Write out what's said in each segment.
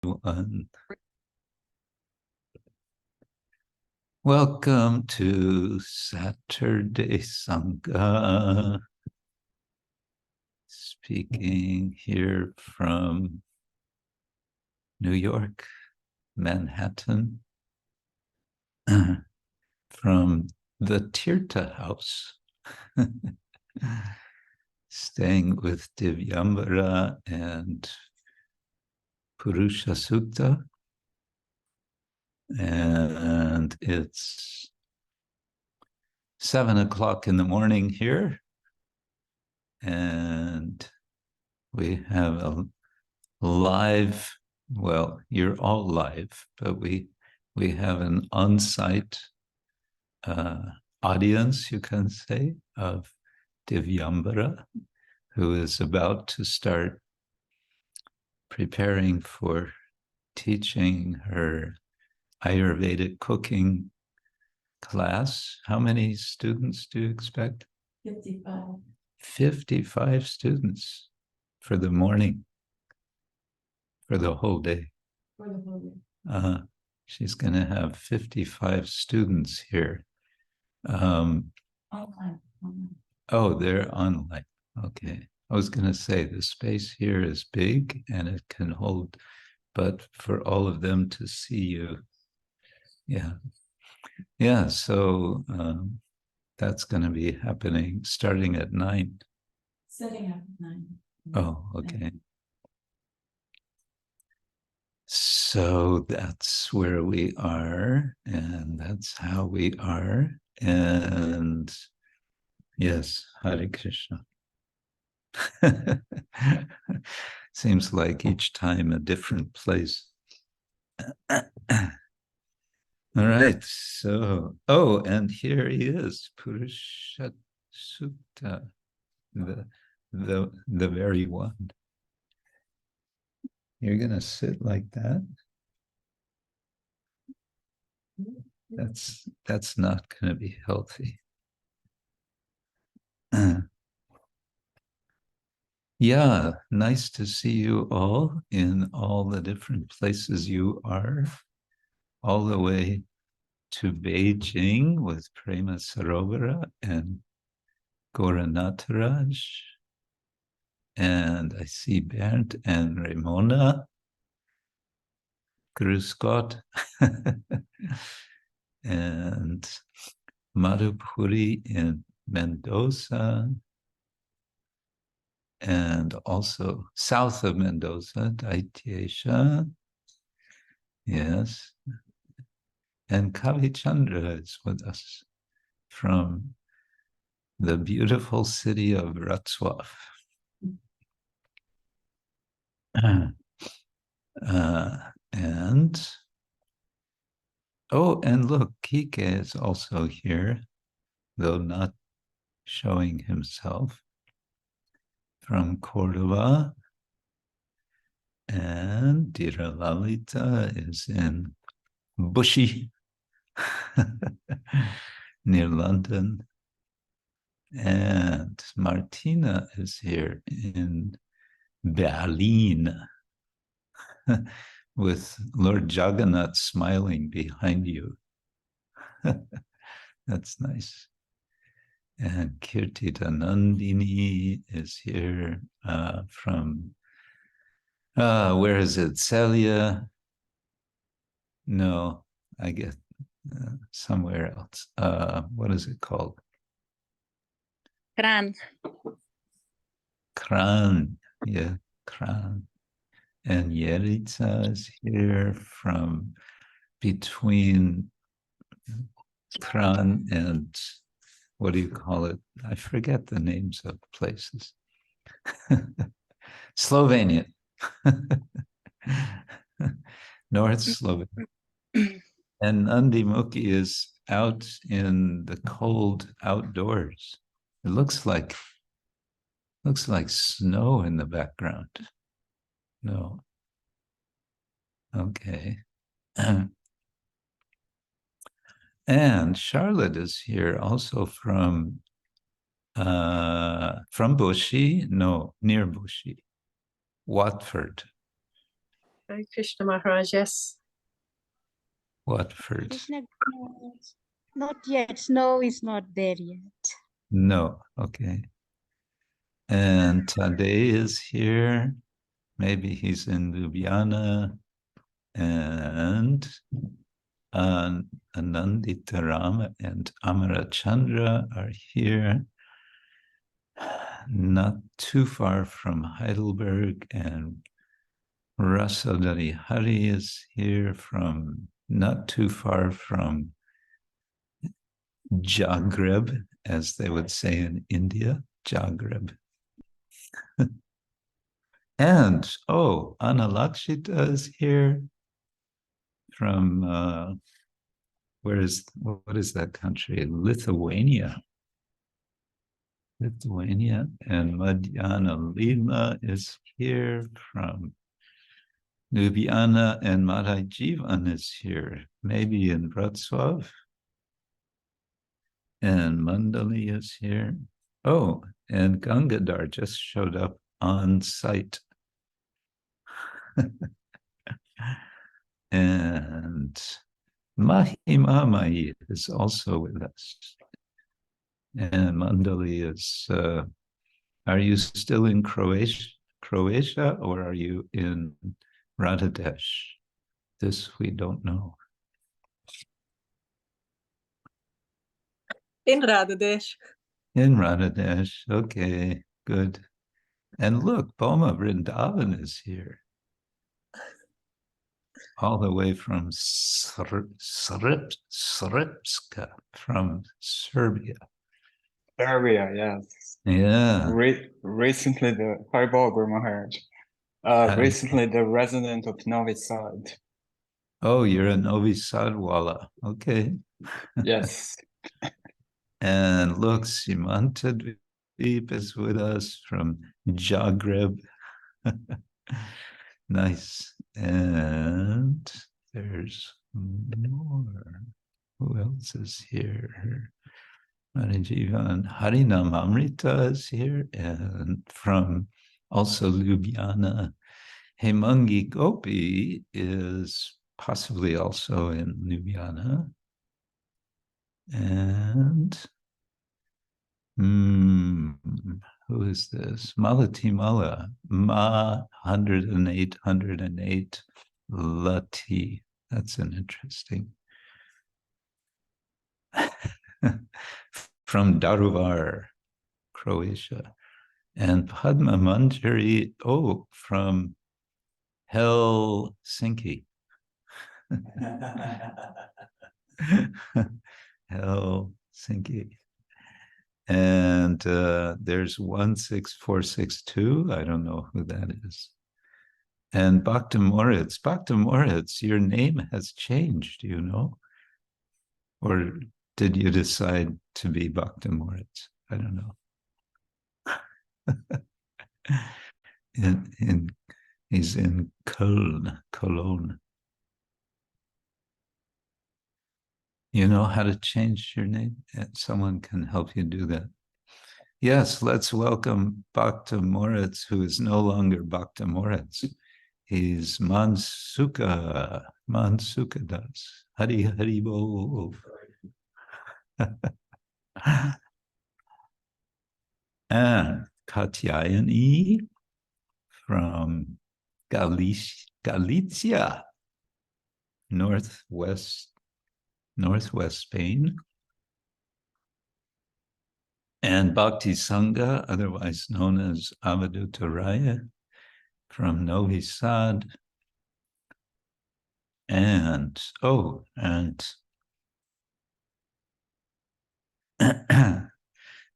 everyone. Welcome to Saturday Sanga. Speaking here from New York, Manhattan, from the Tirtha house, staying with Divyambara and Purusha Sukta. And it's 7 o'clock in the morning here. And we have a live, well, you're all live, but we have an on-site audience, you can say, of Divyambara, who is about to start preparing for teaching her Ayurvedic cooking class. How many students do you expect? 55. 55 students for the morning, for the whole day. For the whole day. She's going to have 55 students here. Online. Oh, they're online. Okay. I was going to say the space here is big and it can hold, but for all of them to see you. Yeah. So that's going to be happening starting at 9. Setting up at 9. Oh, okay. So that's where we are, and that's how we are. And yes, Hare Krishna. Seems like each time a different place. All right, so, oh, and here he is, Purusha Sukta, the very one. You're going to sit like that? That's not going to be healthy. Yeah, nice to see you all in all the different places you are, all the way to Beijing with Prema Sarovara and Gauranataraj. And I see Bernd and Emona. Grüß Gott. And Madhupuri in Mendoza. And also south of Mendoza, Daitesha. Yes. And Kavi Chandra is with us from the beautiful city of Wrocław. And look, Kike is also here, though not showing himself, from Cordova. And Dira Lalita is in Bushi, near London. And Martina is here in Berlin, with Lord Jagannath smiling behind you. That's nice. And Kirtita Nandini is here from, where is it? Celia? No, I get somewhere else. What is it called? Kran. Kran, yeah, Kran. And Yeritza is here from between Kran and, what do you call it? I forget the names of places. Slovenia. North Slovenia. And Nandimukhi is out in the cold outdoors. It looks like snow in the background. No. Okay. And Charlotte is here also from Bushey, no, near Bushey, Watford. Krishna Maharaj, yes. Watford. Krishna, not yet. Snow is not there yet. No, okay. And Tadej is here. Maybe he's in Ljubljana. And Ananditaram and Amarachandra are here. Not too far from Heidelberg, and Rasodari Hari is here from not too far from Zagreb, as they would say in India, Zagreb. And, oh, Analakshita is here from, what is that country? Lithuania. And Madhyana Lila is here from Ljubljana, and Madhai Jivan is here, maybe in Wrocław. And Mandali is here. Oh, and Gangadhar just showed up on site. And Mahimamai is also with us. And Mandali is, are you still in Croatia, or are you in Radhadesh? This we don't know. In Radhadesh. In Radhadesh, okay, good. And look, Boma Vrindavan is here. All the way from Srpska, from Serbia. Serbia, yes. Yeah. Recently, the Haba Guru Maharaj. Recently, the resident of Novi Sad. Oh, you're a Novi Sadwala. Okay. Yes. And look, Simanta Dweep is with us from Zagreb. Nice. And there's more. Who else is here? Marijivan Harinam Amrita is here, and from also Ljubljana. Hemangi Gopi is possibly also in Ljubljana. And who is this? Malatimala, Ma 108 Lati. That's an interesting. From Daruvar, Croatia. And Padma Manjari, oh, from Helsinki. Helsinki. And there's 16462. I don't know who that is. And Bhakta Moritz. Bhakta Moritz, your name has changed, you know? Or did you decide to be Bhakta Moritz? I don't know. He's in Cologne. You know how to change your name? Someone can help you do that. Yes, let's welcome Bhakta Moritz, who is no longer Bhakta Moritz. He's Mansuka Das. Hari Hari Bo. And Katyayani from Galicia, northwest Spain. And Bhakti Sanga, otherwise known as Avadhuta from Novi Sad. And, oh, and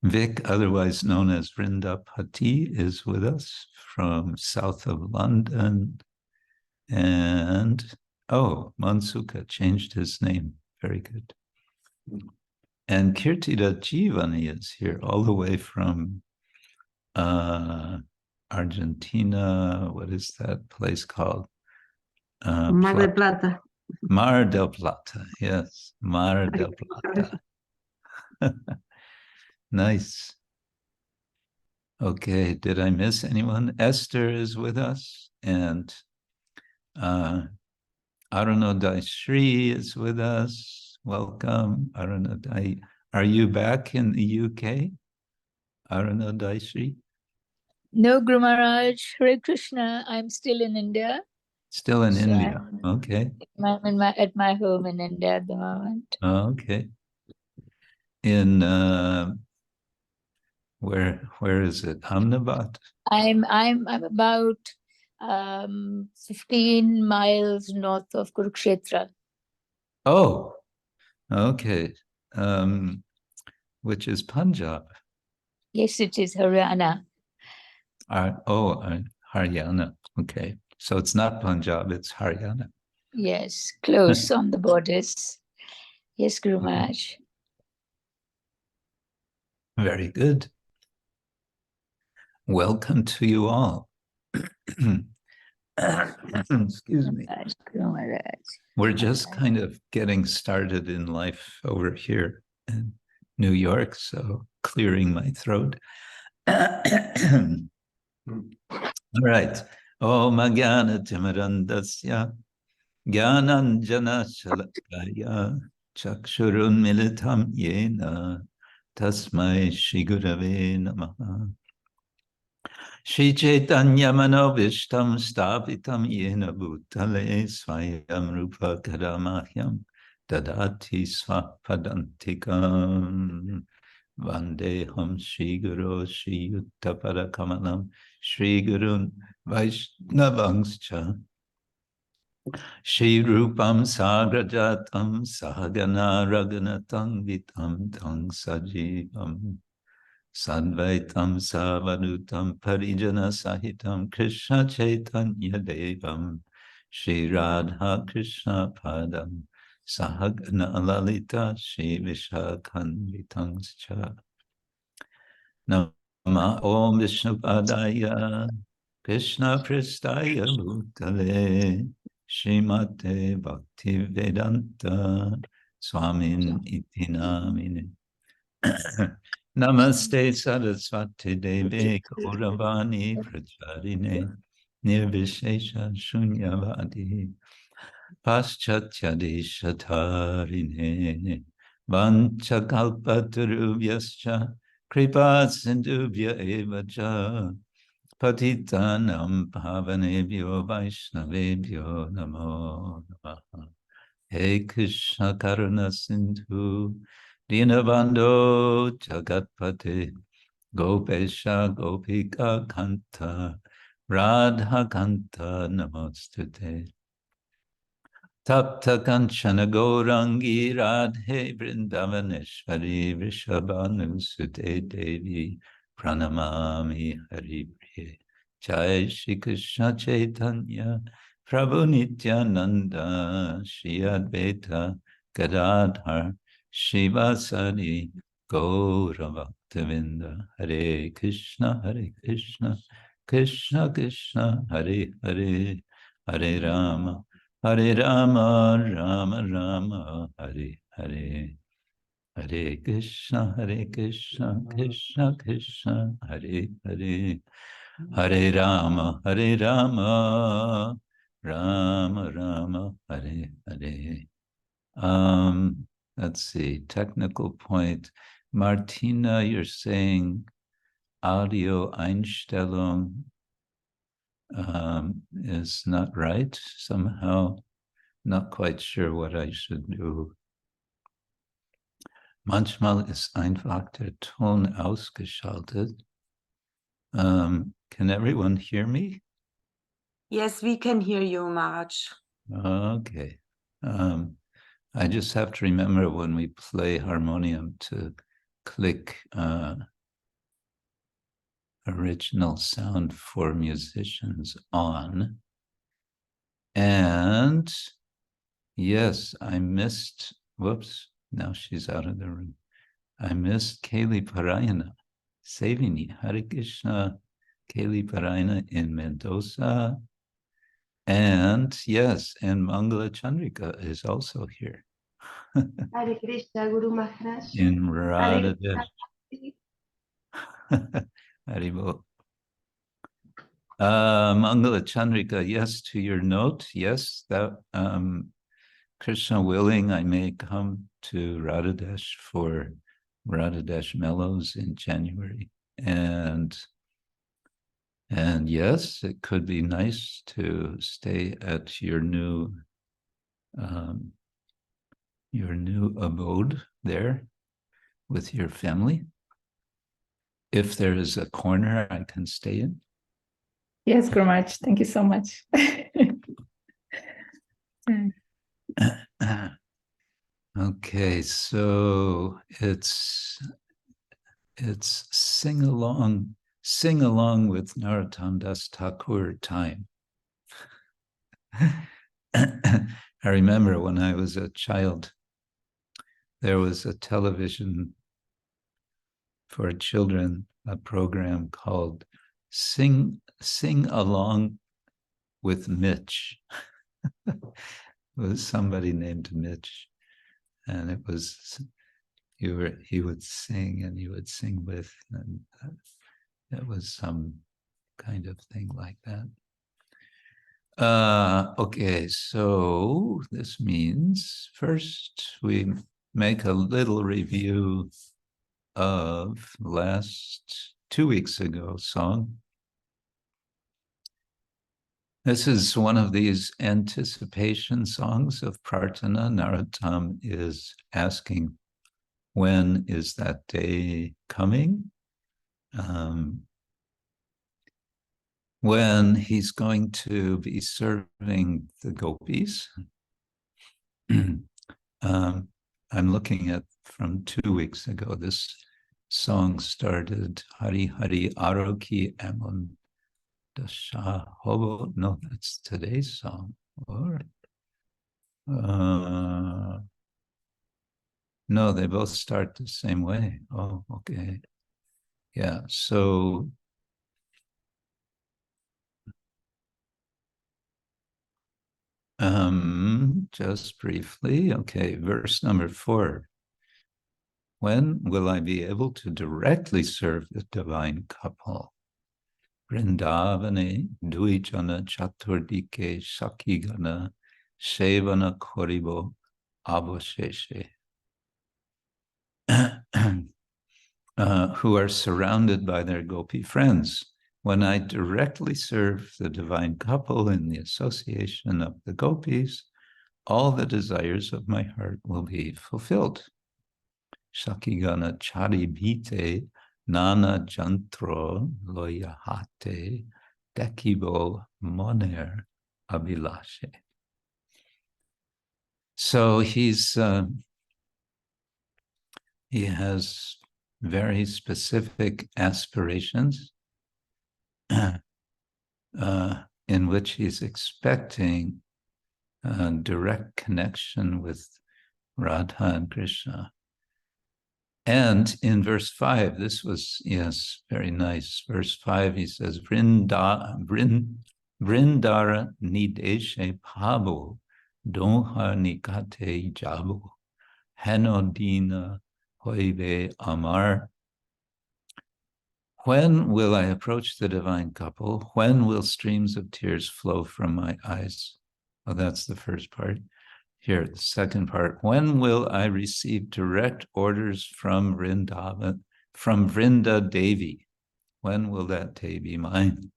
Vic, otherwise known as Vrindapati, is with us from south of London. And, oh, Mansuka changed his name. Very good. And Kirtida Jivani is here all the way from Argentina. What is that place called? Mar del Plata. Mar del Plata, yes. Mar del Plata. Nice. Okay, did I miss anyone? Esther is with us, and Arunodai Shri is with us. Welcome, Arunodai. Are you back in the UK? Arunodai Shri? No, Guru Maharaj, Hare Krishna. I'm still in India. Still in So India. Okay. I'm at my home in India at the moment. Okay. In where is it? Ahmedabad? I'm about 15 miles north of Kurukshetra. Oh, okay. Which is Punjab. Yes, it is Haryana. Haryana. Okay. So it's not Punjab, it's Haryana. Yes, close on the borders. Yes, Guru Maharaj. Very good. Welcome to you all. Excuse me. Guru Maharaj. We're just kind of getting started in life over here in New York, so clearing my throat. All right. Om Jnana Timirandasya Jnananjana Shalakaya Chakshurun Militam Yena Tasmai Shri Gurave Namaha Shri Chaitanya Manovishtam Stavitam Yena Bhutale Swayam Rupa Kadamahyam Dadati Swapadantikam Vandeham Shri Guru Shri Yuttapara Kamalam Shri Gurun Vaishnavangscha Shri Rupam Sagrajatam Sahagana Raghunatam Vitam Tang Sajivam Sadvaitam Savadutam Parijana Sahitam Krishna Chaitanya Devam Shri Radha Krishna Padam Sahagana Lalita Shri Vishakhanvitangscha Nama Om Vishnupadaya Krishna Pristaya Bhutale Srimate Bhaktivedanta Swamin Iti Namine Namaste Saraswati Deve Gauravani Pracharine Nirvishesha Shunyavadi Paschatya Deshatarine Vanchakalpatarubhyascha Kripa Sindhubhya Evacha Patitanam Pavanebhyo Vaishnavebhyo Namo Namaha He Krishna Karuna Sindhu Dinabando Jagatpate Gopesha Gopika Kanta Radha Kanta Namostute Tapta Kanchana Gourangi Radhe Vrindavaneshwari Vrishabhanusute Devi Pranamami Haripriye Jai Shri Krishna Chaitanya Prabhu Nityananda Shri Advaita Gadadhar Shivasari Gauravaktavinda Hare Krishna Krishna Krishna Hare Hare Hare Rama Rama Rama Hare Hare Hare Krishna Krishna Krishna Hare Hare Hare Rama Rama Rama Hare Hare. Let's see, technical point. Martina, you're saying audio Einstellung is not right somehow. Not quite sure what I should do. Manchmal ist einfach der Ton ausgeschaltet. Can everyone hear me? Yes, we can hear you, Maharaj. Okay. I just have to remember when we play harmonium to click original sound for musicians on. And yes, I missed, whoops, now she's out of the room. I missed Kali Parayana, Savini, Hare Krishna, Kali Parayana in Mendoza. And yes, and Mangala Chandrika is also here. Hare Krishna, Guru Maharaj. In Hare Radha. Haribo. Mangala Chandrika, yes, to your note, yes, that Krishna willing, I may come to Radhadesh for Radhadesh Mellows in January. And yes, it could be nice to stay at your new abode there with your family. If there is a corner I can stay in. Yes, Guru Maharaj, thank you so much. Okay, so it's sing along with Narottama Das Thakur time. I remember when I was a child, there was a television for children, a program called Sing Along with Mitch. It was somebody named Mitch, and it was he would sing and you would sing with, and it was some kind of thing like that. Okay, so this means first we make a little review of last 2 weeks ago song. This is one of these anticipation songs of Prarthana. Narottama is asking, when is that day coming? When he's going to be serving the gopis. I'm looking at from 2 weeks ago. This song started Hari Hari Aroki Emon daśā hobo. No, that's today's song. Or no, they both start the same way. Oh, okay. Yeah, so just briefly, okay, verse number 4. When will I be able to directly serve the divine couple? Vrindavane duijana chaturdike shakigana sevana koribo abhasheshe. Who are surrounded by their gopi friends. When I directly serve the divine couple in the association of the gopis, all the desires of my heart will be fulfilled. Shakigana charibhite nānā jantro loyahate dekibo moner abhilashe. So he has very specific aspirations in which he's expecting direct connection with Radha and Krishna. And in verse 5, this was, yes, very nice. Verse 5, he says, Vrindara nideshe pābo doha nikate jabo henodina hoive amar. When will I approach the divine couple? When will streams of tears flow from my eyes? Oh, that's the first part. Here, the second part. When will I receive direct orders from Vrinda Devi? When will that day be mine?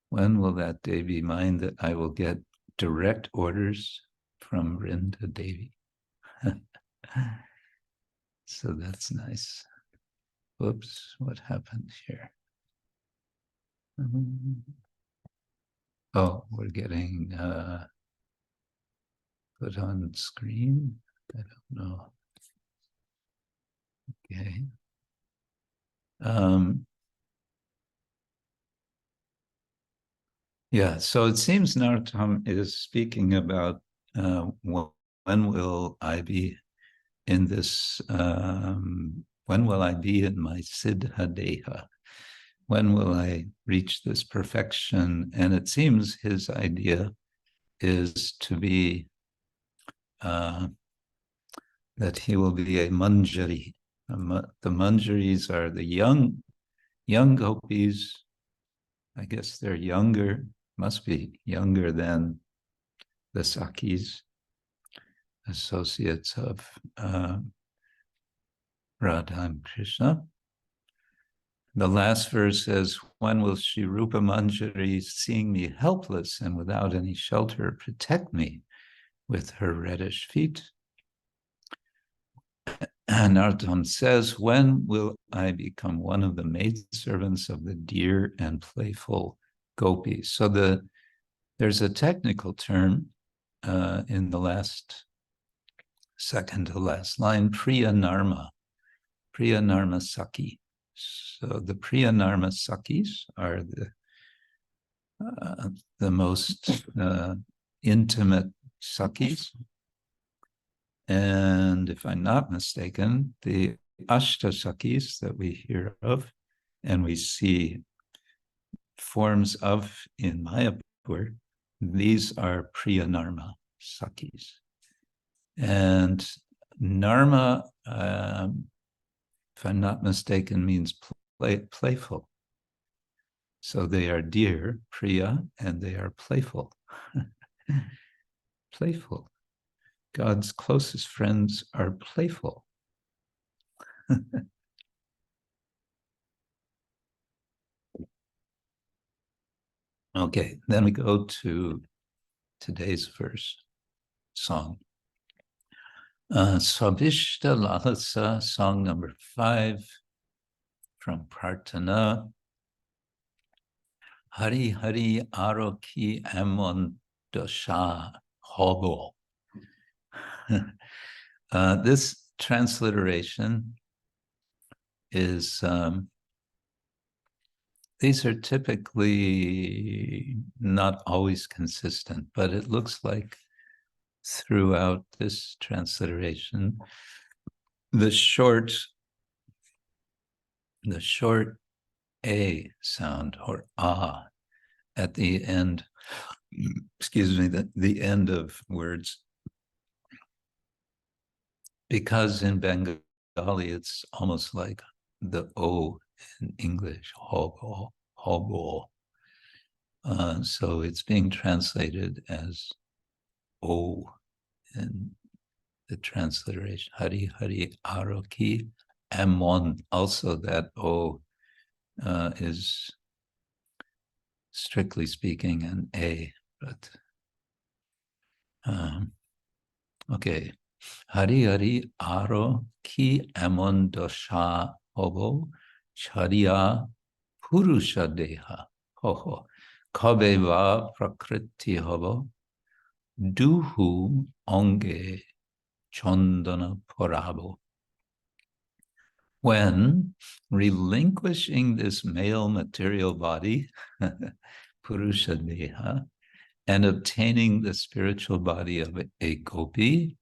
When will that day be mine that I will get direct orders from Vrinda Devi? So that's nice. Whoops, what happened here? Oh, we're getting put on screen. I don't know. Okay. Yeah, so it seems Narottama is speaking about when will I be in this, when will I be in my siddha deha? When will I reach this perfection? And it seems his idea is to be, that he will be a manjari. The manjaris are the young young gopis, I guess they're younger, must be younger than the Sakis, associates of Radha and Krishna. The last verse says, when will Sri Rupa Manjari, seeing me helpless and without any shelter, protect me with her reddish feet? And Narottama says, when will I become one of the maidservants of the dear and playful gopis? So there's a technical term in the second to last line, Priya Narma Saki. So the Priya Narma Sakis are the most intimate Sakis. And if I'm not mistaken, the Ashta Sakis that we hear of and we see forms of in Mayapur, these are Priya Narma Sakis. And Narma, if I'm not mistaken, means playful. So they are dear, Priya, and they are playful. Playful. God's closest friends are playful. Okay, then we go to today's song. Swabhista Lalasa, song number 5 from Prarthana. Hari Hari Aroki Emon daśā hobo. This transliteration is, these are typically not always consistent, but it looks like throughout this transliteration, the short A sound or ah at the end, excuse me, the end of words, because in Bengali it's almost like the O in English, hobo. So it's being translated as O in the transliteration. Hari Hari Aroki Emon. Also that O is strictly speaking an A, but okay. Hari Hari Aroki Emon daśā hobo chārya purusha deha hoho kabe va prakriti hobo duhu ańge candana porābo. When relinquishing this male material body, purusha deha, and obtaining the spiritual body of a gopi,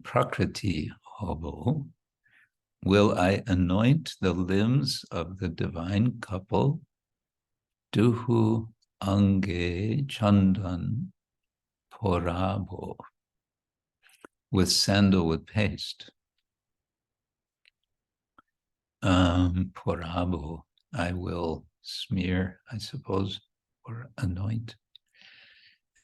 prakriti hobo, will I anoint the limbs of the divine couple, duhu ańge candana porābo, with sandalwood paste. Porābo, I will smear, I suppose, or anoint.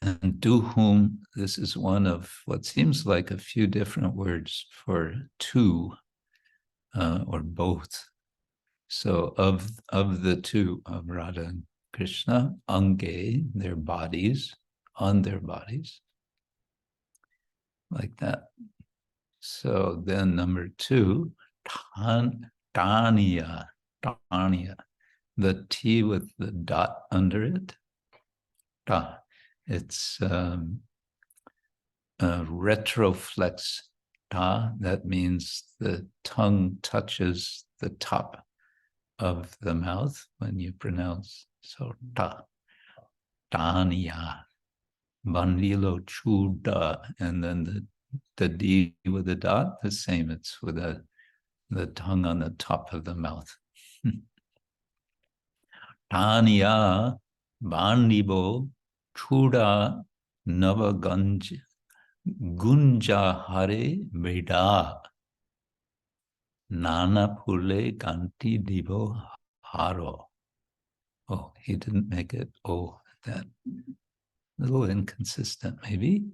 And duhum, this is one of what seems like a few different words for two or both. So of the two, of Radha and Krishna, ańge, their bodies, on their bodies, like that. So then number 2, āniyā, the T with the dot under it. Ta. It's a retroflex ta. That means the tongue touches the top of the mouth when you pronounce. So ta. Āniyā. Bāndhibo chūda. And then the D with the dot, the same. It's with the tongue on the top of the mouth. Āniyā bāndhibo chūda nava guñjāhāre brida. nānā phule gāńthi dibo hāra. Oh, he didn't make it that. Little inconsistent, maybe.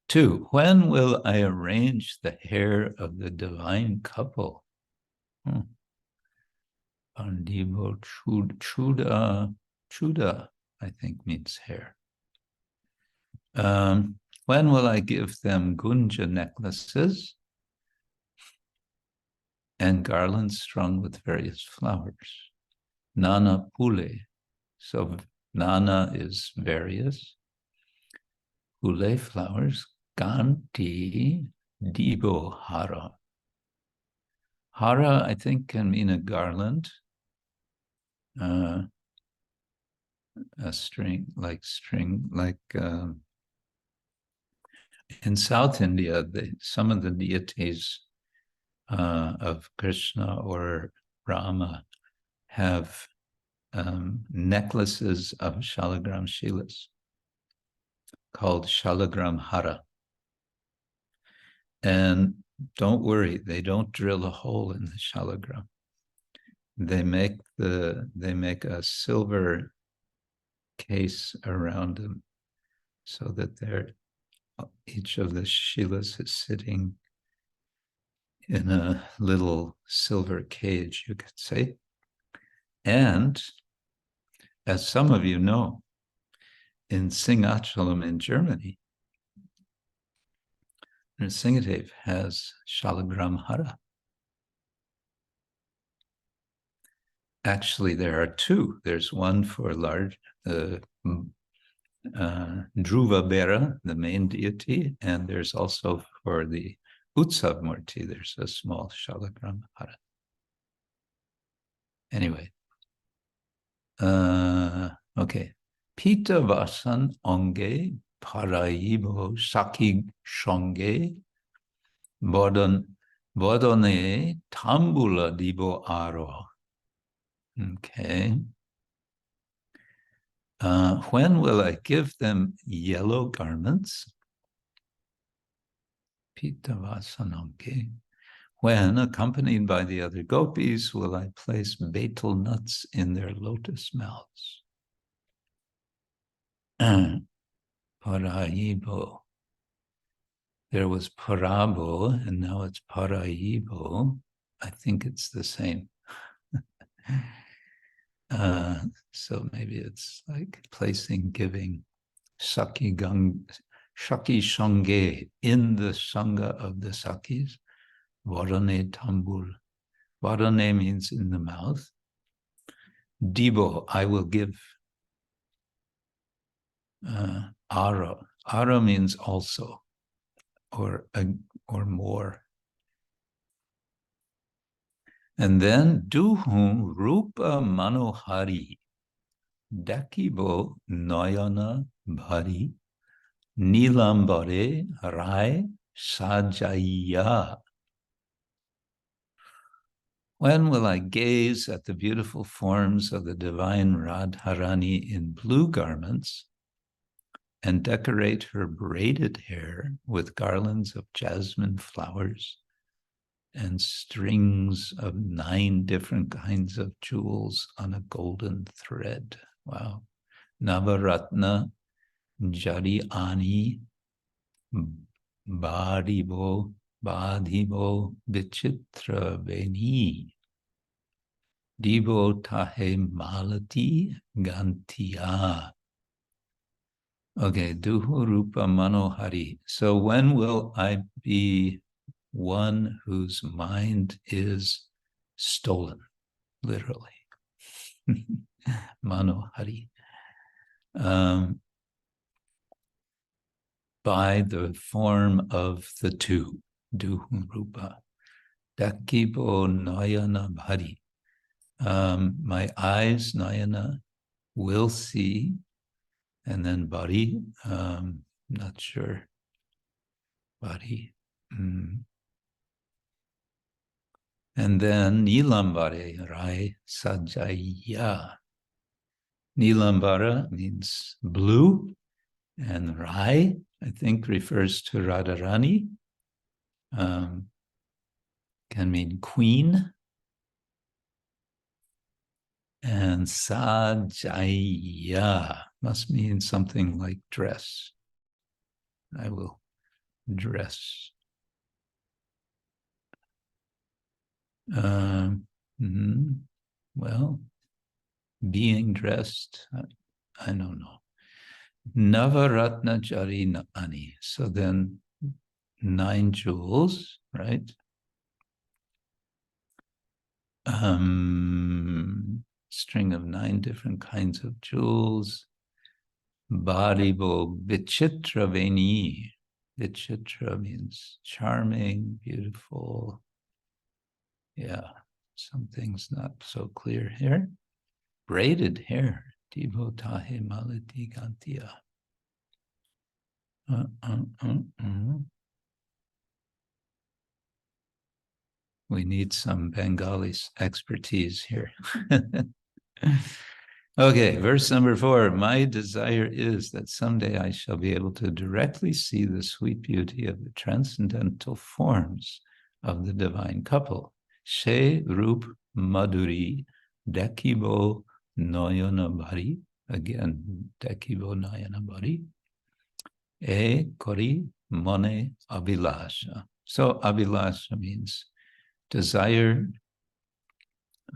2, when will I arrange the hair of the divine couple? Bāndhibo chūda, I think means hair. When will I give them gunja necklaces and garlands strung with various flowers? Nānā phule. So nānā is various. Phule flowers. Gāńthi dibo hāra. Hāra, I think, can mean a garland. A string, in South India, some of the deities of Krishna or Rama have necklaces of shalagram shilas called shalagram hara. And don't worry, they don't drill a hole in the shalagram. They make a silver case around them so that each of the shilas is sitting in a little silver cage, you could say. And as some of you know, in Singachalam in Germany, Nrsingadev has shalagram hara. Actually, there are 2. There's one for Dhruva Bera, the main deity, and there's also for the Utsav Murti, there's a small shalagram hara. Anyway, okay. Pīta-vasana ańge porābo saki shonge bodhane tambula dibo aro. Okay. When will I give them yellow garments? Pīta-vasana ańge. When, accompanied by the other gopis, will I place betel nuts in their lotus mouths? Porābo. There was porābo, and now it's porābo. I think it's the same. So maybe it's like giving saki shange in the Sanga of the Sakis. Varane tambul. Varane means in the mouth. Dibo, I will give. Ara. Ara means also, or more. And then duhu rupa manohari dakibo nayana bhari nilambare rai sajaya. When will I gaze at the beautiful forms of the divine Radharani in blue garments and decorate her braided hair with garlands of jasmine flowers and strings of 9 different kinds of jewels on a golden thread? Wow. Navaratna jari ani bāndhibo vichitra veni dibo tahe malati gāńthi. Okay, duhu rupa manohari. So when will I be one whose mind is stolen, literally? Manohari. By the form of the 2, duhu rupa. Dakibo nayana bhari. My eyes, nayana, will see. And then bari, not sure. Bari. And then nilambare rai sajaya. Nilambara means blue, and rai, I think, refers to Radharani. can mean queen. And sajaya must mean something like dress. I will dress. Well, being dressed, I don't know. Navaratna jari ani. So then 9 jewels, right? String of 9 different kinds of jewels. Bāndhibo vichitra veni. Vichitra means charming, beautiful. Yeah, something's not so clear here. Braided hair. Dibo tahe malati gāńthi. We need some Bengali expertise here. Okay, verse number 4. My desire is that someday I shall be able to directly see the sweet beauty of the transcendental forms of the divine couple. She Rup Madhuri Dekibo Noyanabari. Again, Dekibo Noyanabari. E Kori Mone Abhilasha. So Abhilasha means desire,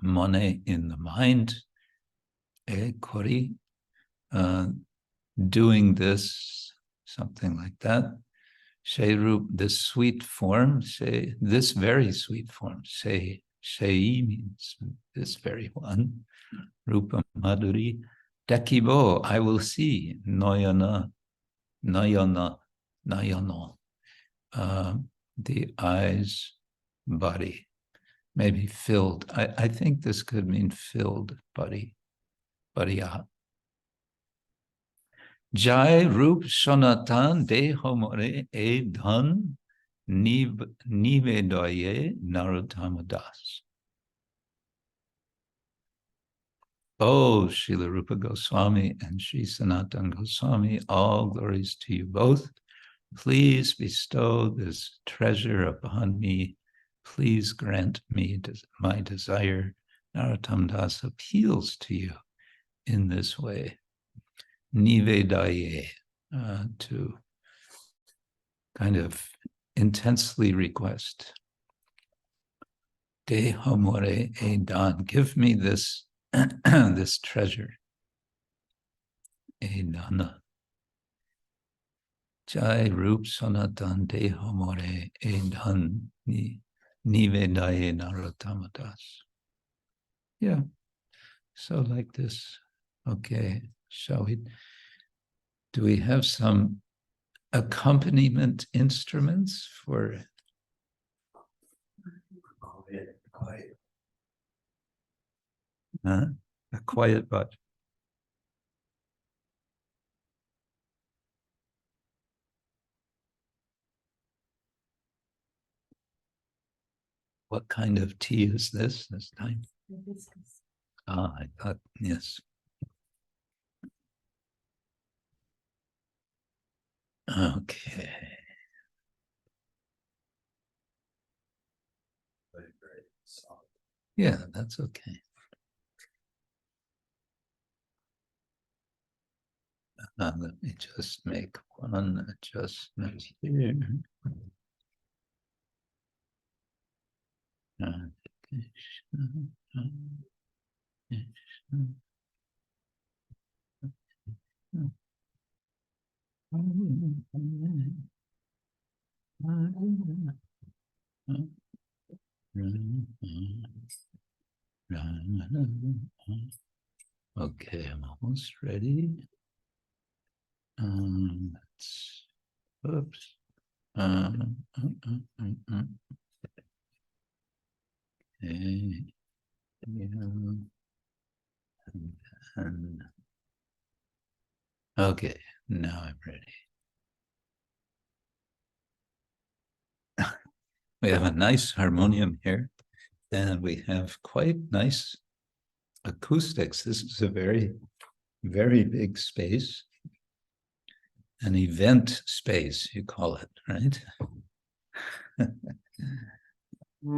mone in the mind, e kori, doing this, something like that. Sherup, this sweet form, she, this very sweet form. Shei means this very one. Rupa Madhuri. Dekibo, I will see. Noyana, the eyes, body, maybe filled. I think this could mean filled body. Bariya. Jai Rup Sonatan deha more e dhan nivedoye Narottama Das. Oh, Srila Rupa Goswami and Sri Sanatana Goswami, all glories to you both. Please bestow this treasure upon me. Please grant me my desire. Narottama Das appeals to you in this way. Nivedaye, to kind of intensely request. Deha more e dan, give me this, this treasure. E nānā. Jai Rup Sanatan deha more e dan nivedaye Narottama Das. Yeah, so like this. Okay, shall we? Do we have some accompaniment instruments for? Quiet. A quiet but. What kind of tea is this time? Hibiscus. Ah, I thought, yes. Okay. Very soft. Yeah, that's okay. Let me just make one adjustment here. Okay, I'm almost ready. Oops. Okay. Okay, now I'm ready. We have a nice harmonium here, and we have quite nice acoustics. This is a very, very big space. An event space, you call it, right? Okay,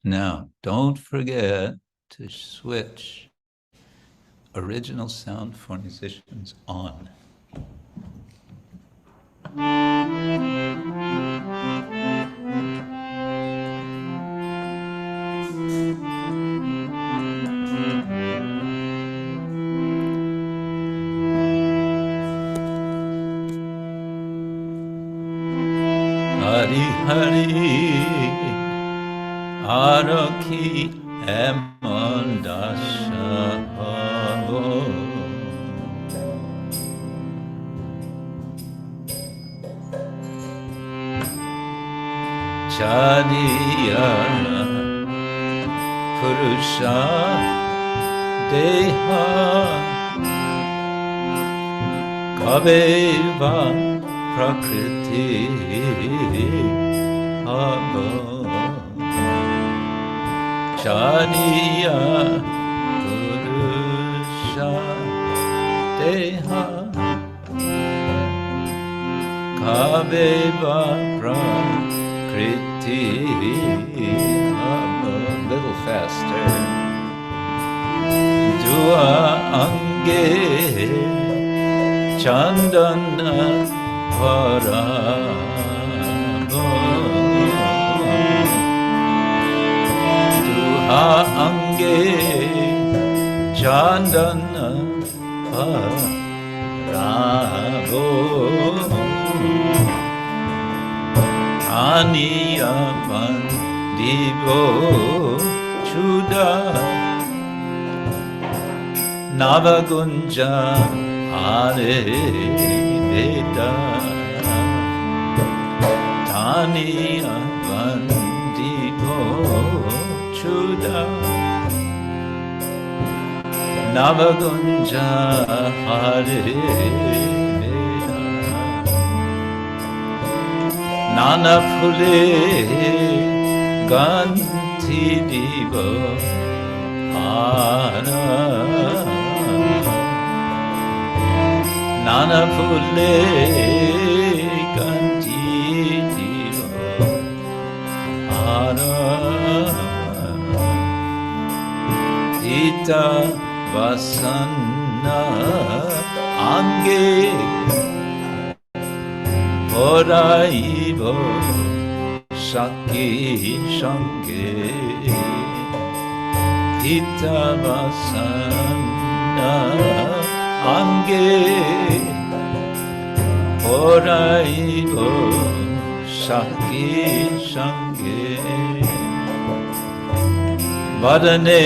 now don't forget to switch original sound for musicians on. Hari Hari Araki Emon daśā hobo chād purus deha prakrti haba chād purus deha prakrti haba. Little faster. Ańge candana porābo ańge candana porābo āniyā bāndhibo nava guñjāhāre beta āniyā bāndhibo nava guñjāhāre beta nānā phule gāńthi dibo hāra nānā phule gāńthi dibo hāra pīta-vasana ańge porābo Sanga pīta-vasana ańge porābo Sanga vadane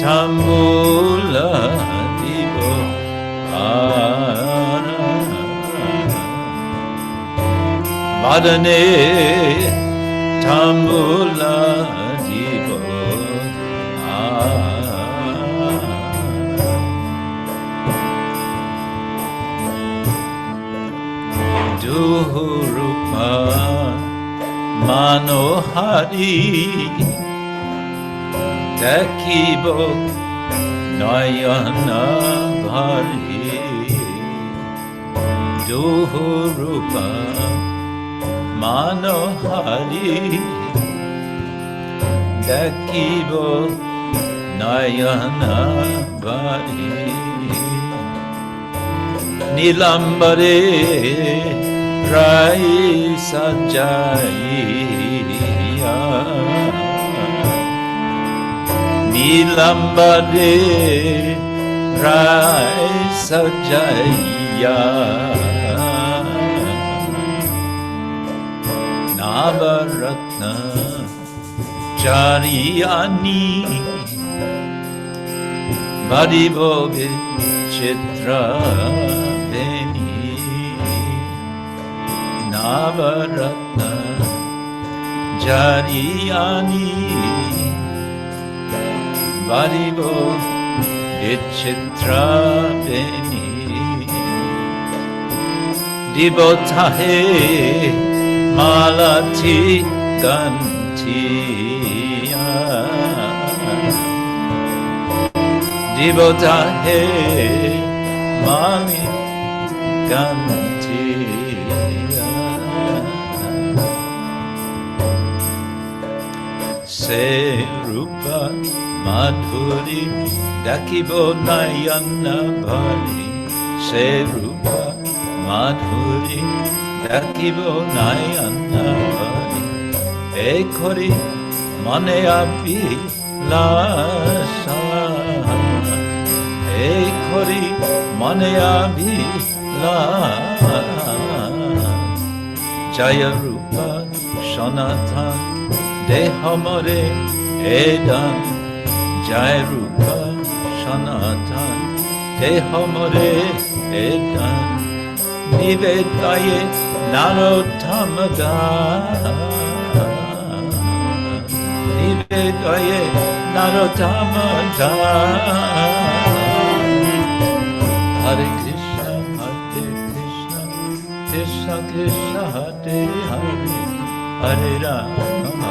tambula dibo hāra vadane tambula dibo duhu rupa manohari dibo nāyana bhari duhu rupa manohari dibo nāyana bhari nilambare rai sajaiya nilambare rai sajaiya Narottama chariyani bāndhibo chitra Narottama chariyani bāndhibo chitra dibo tahe malati gāńthi dibo tahe mali gāńthi. Se rupa madhuri dakibo nayana bhari. Se rupa madhuri dakibo nayana bhari. Ekori mane abhilasha. Ekori mane abhilasha. Jaya rupa sanatan deha more edan. Jaya rupa sanatan deha more edan. Nivedaye Narottama Nivedaye Narottama. Hare Krishna, Krishna Krishna, Hare Hare, Hare Rama,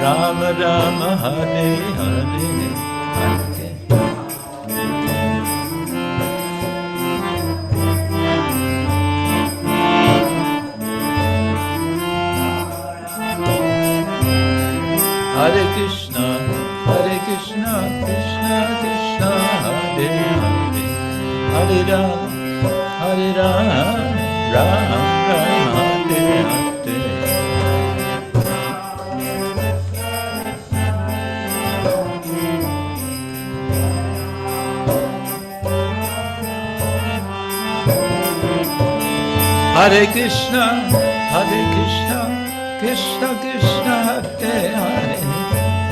Rama Rama, Hare Hare. Hare Krishna, Krishna Krishna, Hare Hare, Hare Rama, Rama Rama, Hare Hare. Hare Krishna, Krishna Krishna, Hare Hare,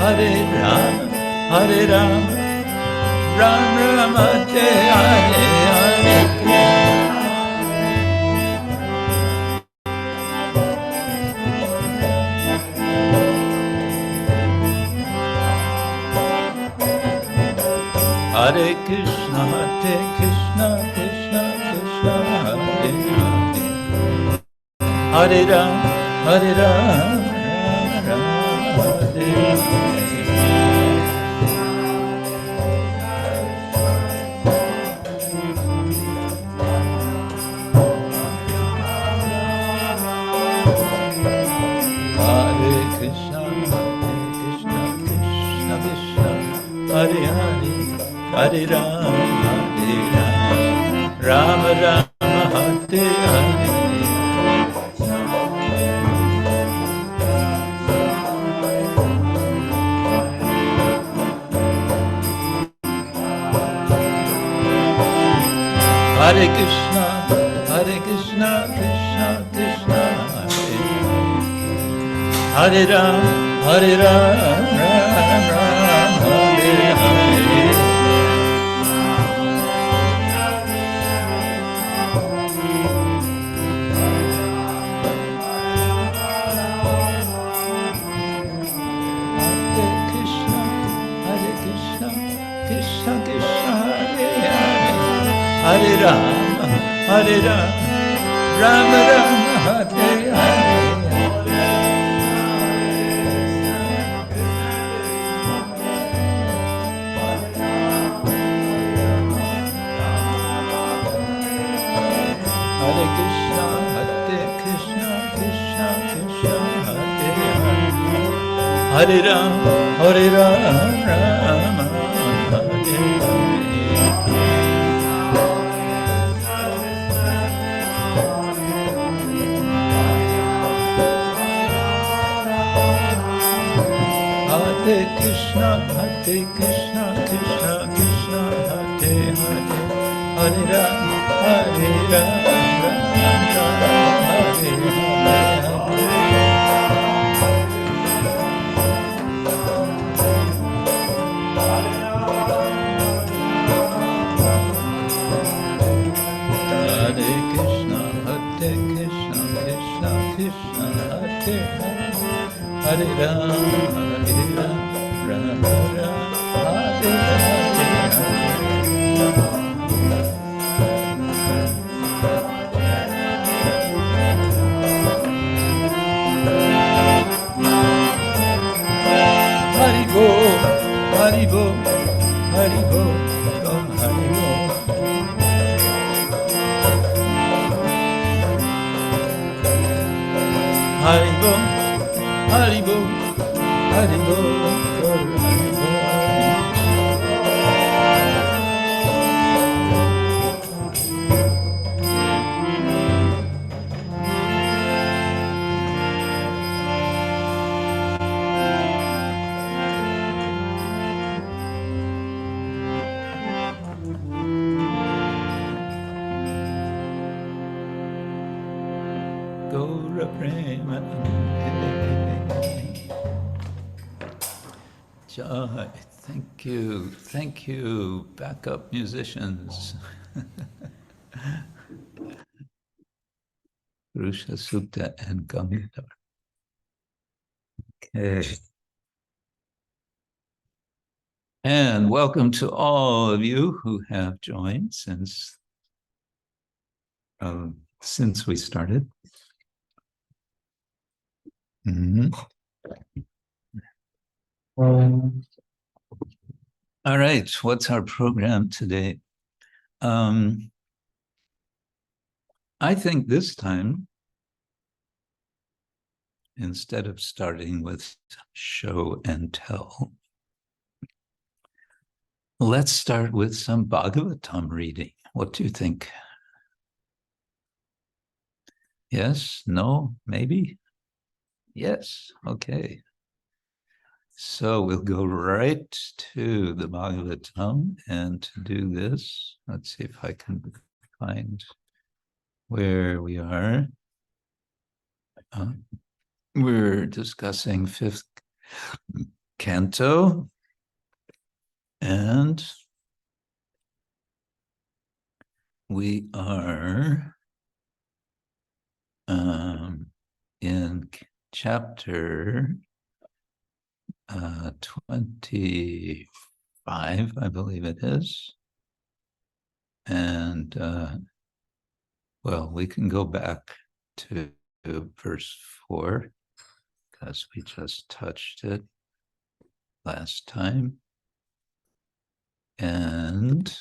Hare Rama, Rama Rama, Hare Hare. Hare Krishna, Krishna Krishna, Hare Hare, Hare Rama, Rama Hare Hare. Hare Hare, Hare Rama, Rama Rama, Hare Hare. Hare Krishna, Krishna Krishna, Hare Rama, Rama Rama, Hare Hare. Krishna Krishna, Hare Rama, Rama Rama, Hare Hare. Hare Krishna, Krishna Krishna, Hare Hare. Hare Rama, Rama Hare Hare. Hare Krishna, Krishna Krishna, Hare Hare. Hare Rama, Rama Hare Hare. Hare Krishna, Krishna Krishna, Hare Hare. Hare Rama, Rama Rama, Hare Hare. Haribo, Haribo, Haribo, Haribo. Haribo, Haribo, Haribo, Haribo. Gaura Prema Jai. Thank you, backup musicians. Rusha Sukta and Gamita. Okay. And welcome to all of you who have joined since we started. All right, what's our program today? I think this time, instead of starting with show and tell, let's start with some Bhagavatam reading. What do you think? Yes? No? Maybe? Yes. Okay. So we'll go right to the Bhagavatam, and to do this, let's see if I can find where we are. We're discussing 5th Canto, and we are in chapter 25, I believe it is. And well, we can go back to verse 4 because we just touched it last time. And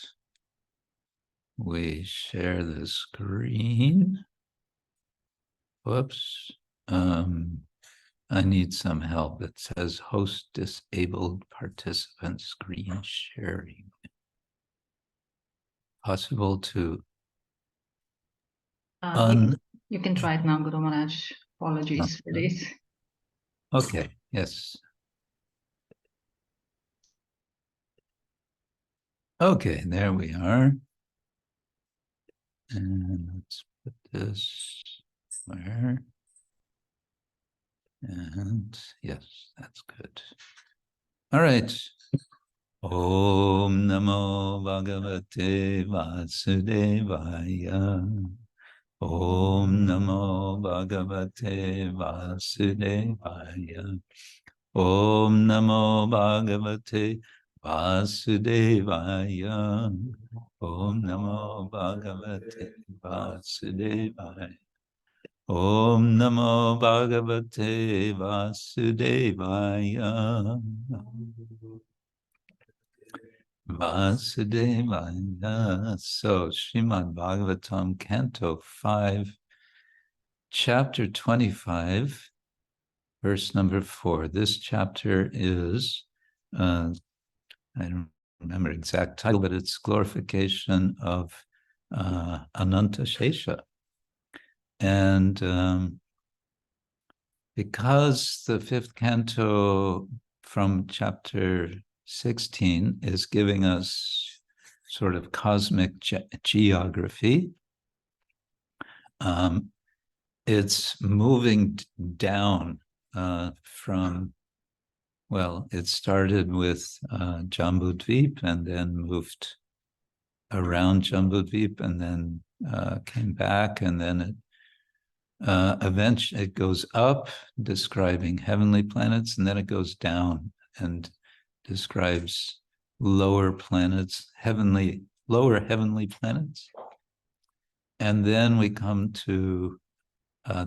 we share the screen. Whoops. I need some help. It says host disabled participant screen sharing. Possible to You can try it now, Guru Maharaj. Apologies for this. Okay, yes. Okay, there we are. And let's put this where? And yes, that's good. All right. Om Namo Bhagavate Vasudevaya. Om Namo Bhagavate Vasudevaya. Om Namo Bhagavate Vasudevaya. Om Namo Bhagavate Vasudevaya. Om Namo Bhagavate Vasudevaya. Vasudevaya. So, Srimad Bhagavatam, Canto 5, Chapter 25, verse number 4. This chapter is, I don't remember exact title, but it's glorification of Ananta Shesha. And because the 5th canto from chapter 16 is giving us sort of cosmic geography, it's moving down from, well, it started with Jambudvip and then moved around Jambudvip and then came back, and then it eventually it goes up describing heavenly planets, and then it goes down and describes lower planets, lower heavenly planets. And then we come to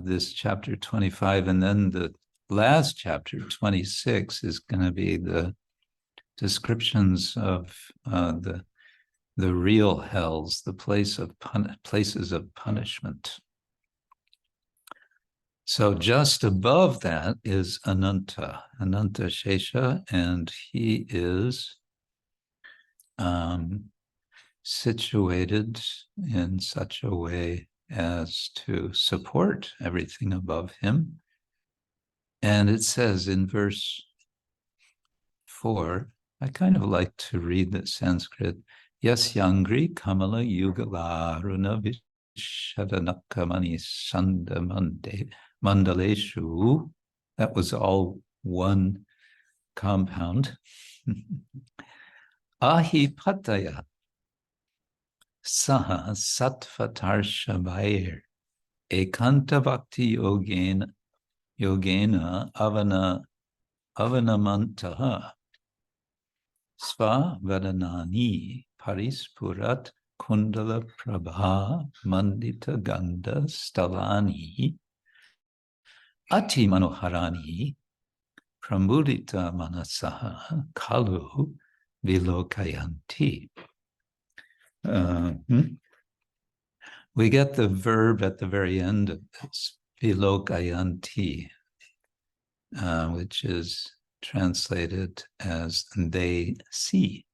this chapter 25, and then the last chapter 26 is going to be the descriptions of the real hells, the places of punishment. So just above that is Ananta Shesha, and he is situated in such a way as to support everything above him. And it says in verse 4, I kind of like to read the Sanskrit, Yas Yangri Kamala Yugala Aruna Vishadanakamani Sandamande Mandaleshu. That was all one compound. Ahipataya Saha Sattvatar Shabair Ekanta Bhakti Yogena Avanamantaha Sva Vadanani Parispurat Kundala Prabha Mandita Ganda Stalani Ati Manoharani Pramudita Manasaha Kalu Vilokayanti. We get the verb at the very end of this, Vilokayanti, which is translated as they see.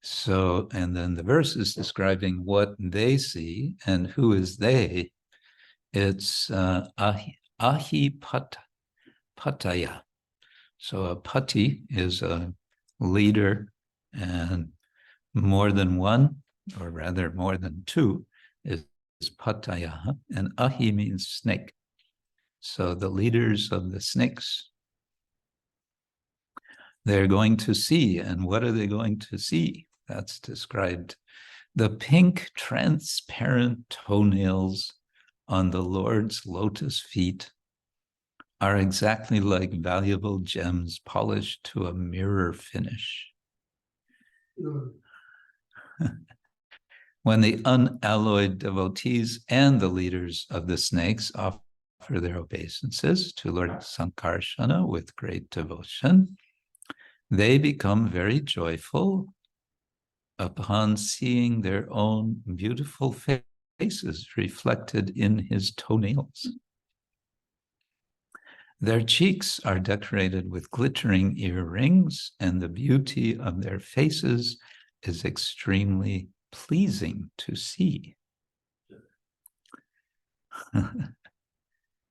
So, and then the verse is describing what they see, and who is they? It's pataya. So a pati is a leader, and more than one, or rather more than two, is pataya, and ahi means snake. So the leaders of the snakes, they're going to see, and what are they going to see? That's described. The pink transparent toenails on the Lord's lotus feet are exactly like valuable gems polished to a mirror finish. When the unalloyed devotees and the leaders of the snakes offer their obeisances to Lord Sankarsana with great devotion, they become very joyful upon seeing their own beautiful faces reflected in his toenails. Their cheeks are decorated with glittering earrings, and the beauty of their faces is extremely pleasing to see.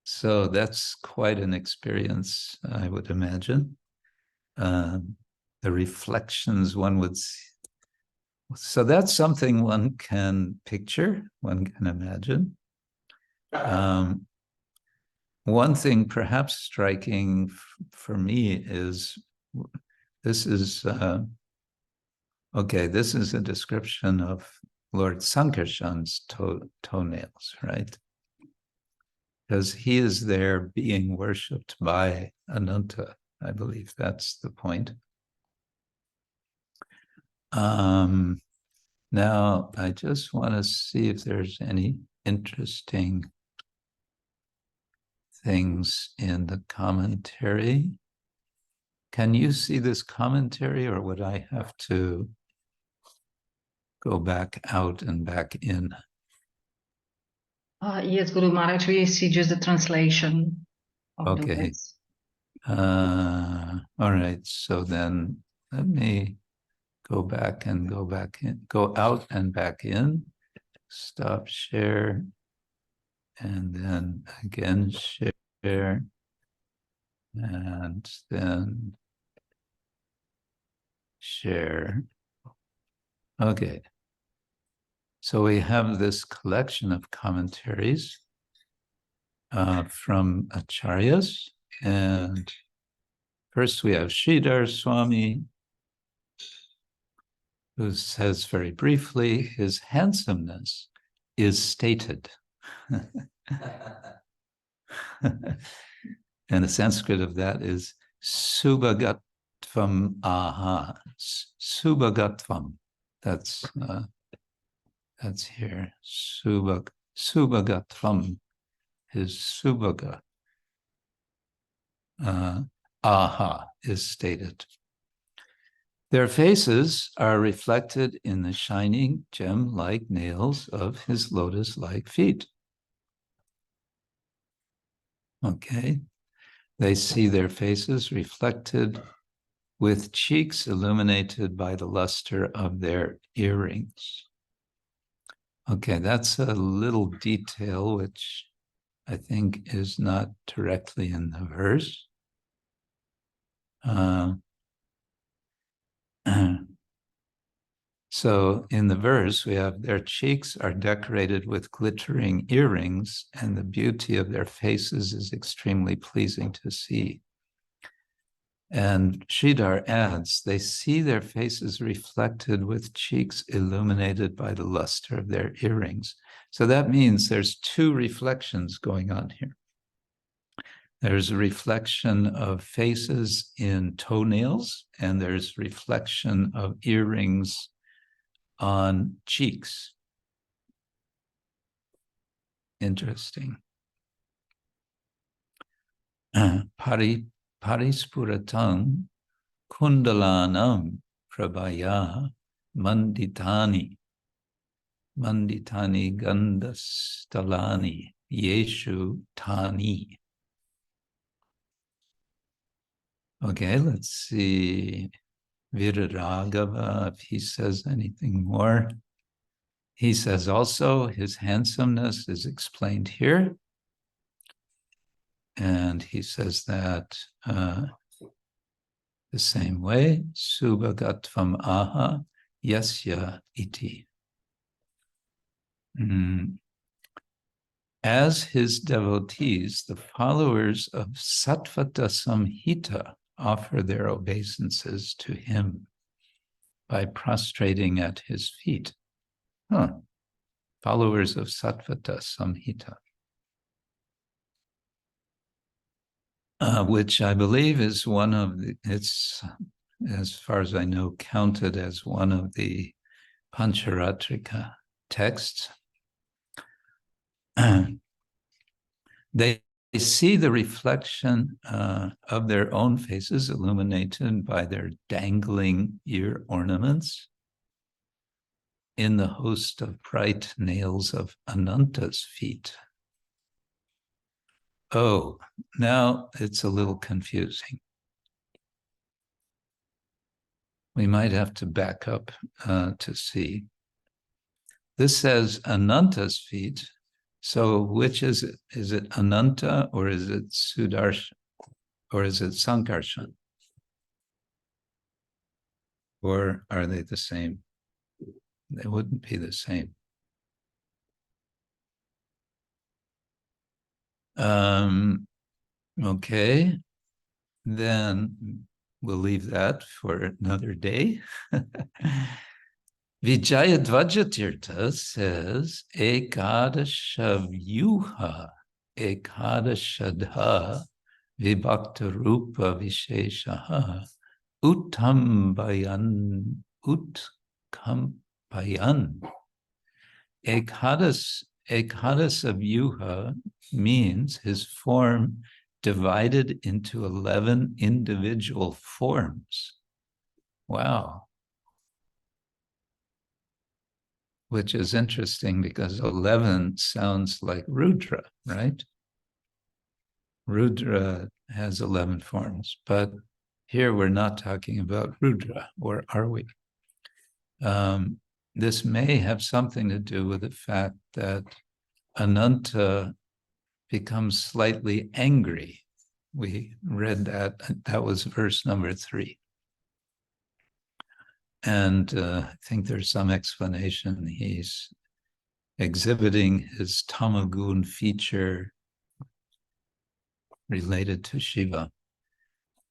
So that's quite an experience, I would imagine. The reflections one would see. So that's something one can picture, one can imagine. One thing perhaps striking for me is, this is, okay, this is a description of Lord Sankarshan's toenails, right? Because he is there being worshipped by Ananta. I believe that's the point. Now, I just want to see if there's any interesting things in the commentary. Can you see this commentary, or would I have to go back out and back in? Yes, Guru Maharaj, we see just the translation of the Okay. words. All right, so then let me go back and go back in, go out and back in, stop share, and then again share, and then share. Okay. So we have this collection of commentaries from acharyas, and first we have Sridhar Swami, who says very briefly, his handsomeness is stated. And the Sanskrit of that is subhagatvam aha. Subhagatvam. That's here. Subhagatvam is subhaga. Aha is stated. Their faces are reflected in the shining gem-like nails of his lotus-like feet. Okay. They see their faces reflected with cheeks illuminated by the luster of their earrings. Okay, that's a little detail which I think is not directly in the verse. So in the verse, we have their cheeks are decorated with glittering earrings, and the beauty of their faces is extremely pleasing to see. And Sridhar adds, they see their faces reflected with cheeks illuminated by the luster of their earrings. So that means there's two reflections going on here. There's a reflection of faces in toenails, and there's reflection of earrings on cheeks. Interesting. Parispuratang kundalanam prabhaya manditani gandastalani yeshu tani. Okay, let's see Viraraghava if he says anything more. He says also his handsomeness is explained here. And he says that the same way, subhagatvam aha yasya iti. As his devotees, the followers of Sattvata Samhita offer their obeisances to him by prostrating at his feet. Followers of Sattvata Samhita. Which I believe is one of the, it's, as far as I know, counted as one of the Pancharatrika texts. They see the reflection of their own faces illuminated by their dangling ear ornaments in the host of bright nails of Ananta's feet. Oh, now it's a little confusing. We might have to back up to see. This says Ananta's feet. So which is it? Is it Ananta or is it Sudarshan or is it Sankarshan? Or are they the same? They wouldn't be the same. Okay, then we'll leave that for another day. Vijayadvajatirtha says, Ekadashavyuha, Ekadashadha, Vibhakta Rupa Visheshaha, Utkambayan. Ekadasavyuha means his form divided into 11 individual forms. Wow. Which is interesting because 11 sounds like Rudra, right? Rudra has 11 forms, but here we're not talking about Rudra, or are we? This may have something to do with the fact that Ananta becomes slightly angry. We read that, that was verse number 3. And I think there's some explanation. He's exhibiting his tamagun feature related to Shiva.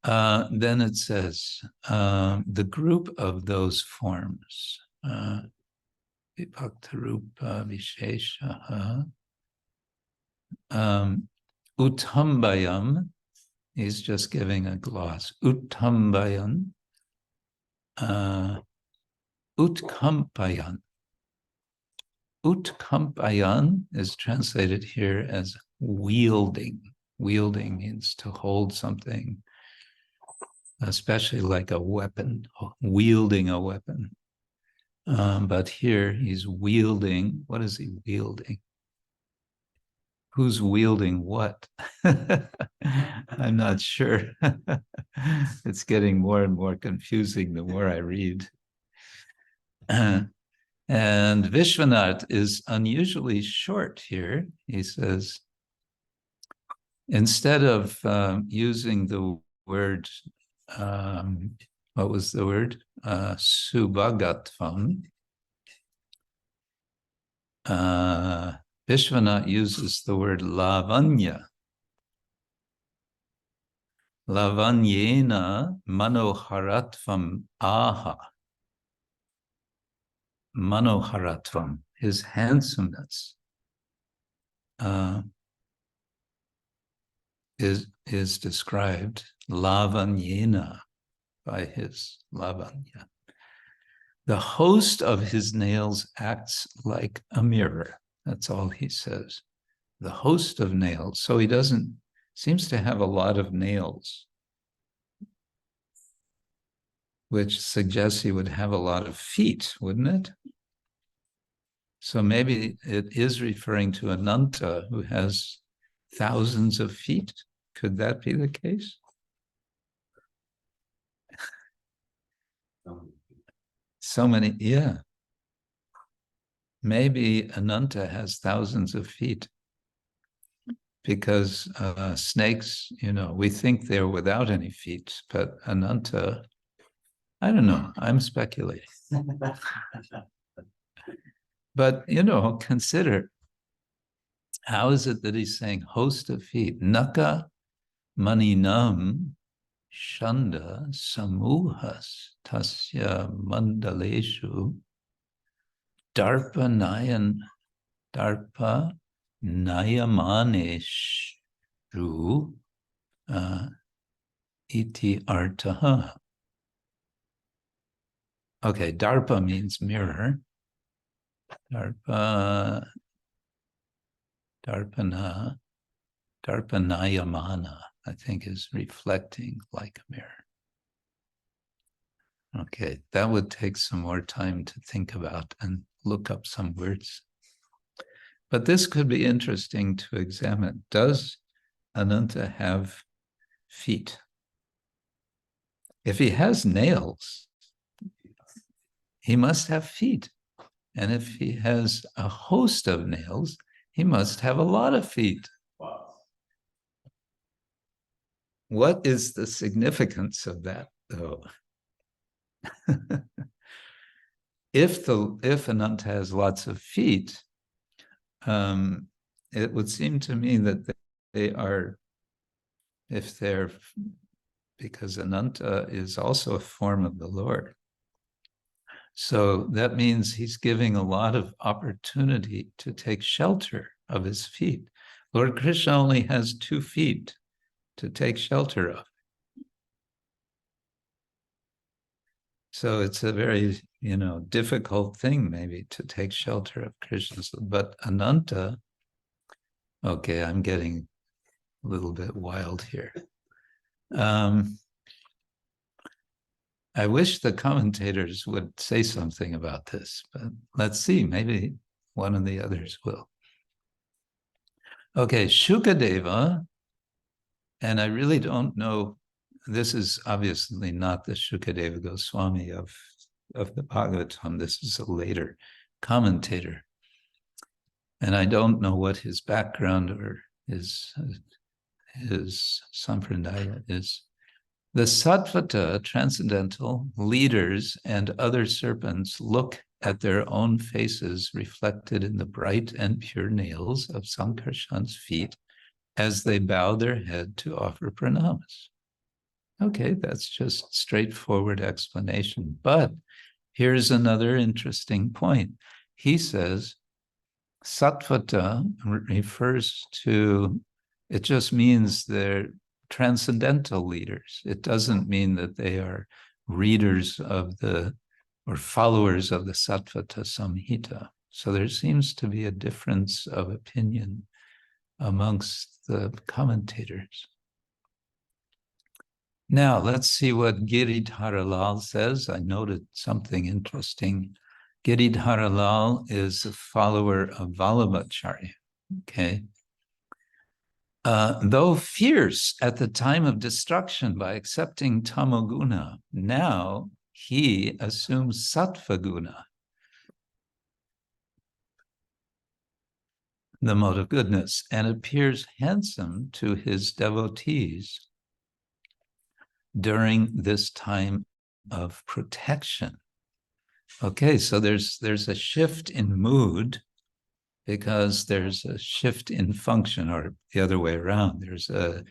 Then it says, the group of those forms, Vibhakta Rupa Visheshaha, Utambayam, he's just giving a gloss, Utambayam, Utkampayan. Utkampayan is translated here as wielding. Wielding means to hold something, especially like a weapon, wielding a weapon. But here he's wielding, what is he wielding? Who's wielding what? I'm not sure. It's getting more and more confusing the more I read. And Vishwanath is unusually short here. He says, instead of using the word, what was the word? Subhagatvam. Vishwanath uses the word lavanya. Lavanyena manoharatvam aha. Manoharatvam, his handsomeness, is described lavanyena, by his lavanya. The host of his nails acts like a mirror. That's all he says. The host of nails. So he seems to have a lot of nails, which suggests he would have a lot of feet, wouldn't it? So maybe it is referring to Ananta, who has thousands of feet. Could that be the case? So many, yeah. Maybe Ananta has thousands of feet because snakes, we think they're without any feet, but Ananta, I don't know, I'm speculating. But, consider, how is it that he's saying host of feet? Naka maninam shanda samuhas tasya mandaleshu darpa nayamaneshu iti artaha. Okay, darpa means mirror. Darpanayamana, I think, is reflecting like a mirror. Okay, that would take some more time to think about and look up some words. But this could be interesting to examine. Does Ananta have feet? If he has nails, he must have feet. And if he has a host of nails, he must have a lot of feet. Wow. What is the significance of that, though? If Ananta has lots of feet, it would seem to me that they are, because Ananta is also a form of the Lord. So that means he's giving a lot of opportunity to take shelter of his feet. Lord Krishna only has 2 feet to take shelter of. So it's a very, difficult thing maybe to take shelter of Krishna. But Ananta, okay, I'm getting a little bit wild here. I wish the commentators would say something about this, but let's see, maybe one of the others will. Okay, Shukadeva, and I really don't know, this is obviously not the Shukadeva Goswami of the Bhagavatam, this is a later commentator. And I don't know what his background or his sampradaya is. The Sattvata, transcendental leaders and other serpents look at their own faces reflected in the bright and pure nails of Sankarshan's feet as they bow their head to offer pranamas. Okay, that's just straightforward explanation. But here's another interesting point. He says, Sattvata refers to, it just means they're transcendental leaders. It doesn't mean that they are readers of or followers of the Sattvata Samhita. So there seems to be a difference of opinion amongst the commentators. Now, let's see what Giridhara Lal says. I noted something interesting. Giridhara Lal is a follower of Vallabhacharya. Okay. Though fierce at the time of destruction by accepting tamoguna, now he assumes sattvaguna, the mode of goodness, and appears handsome to his devotees during this time of protection. Okay, so there's a shift in mood because there's a shift in function, or the other way around. There's a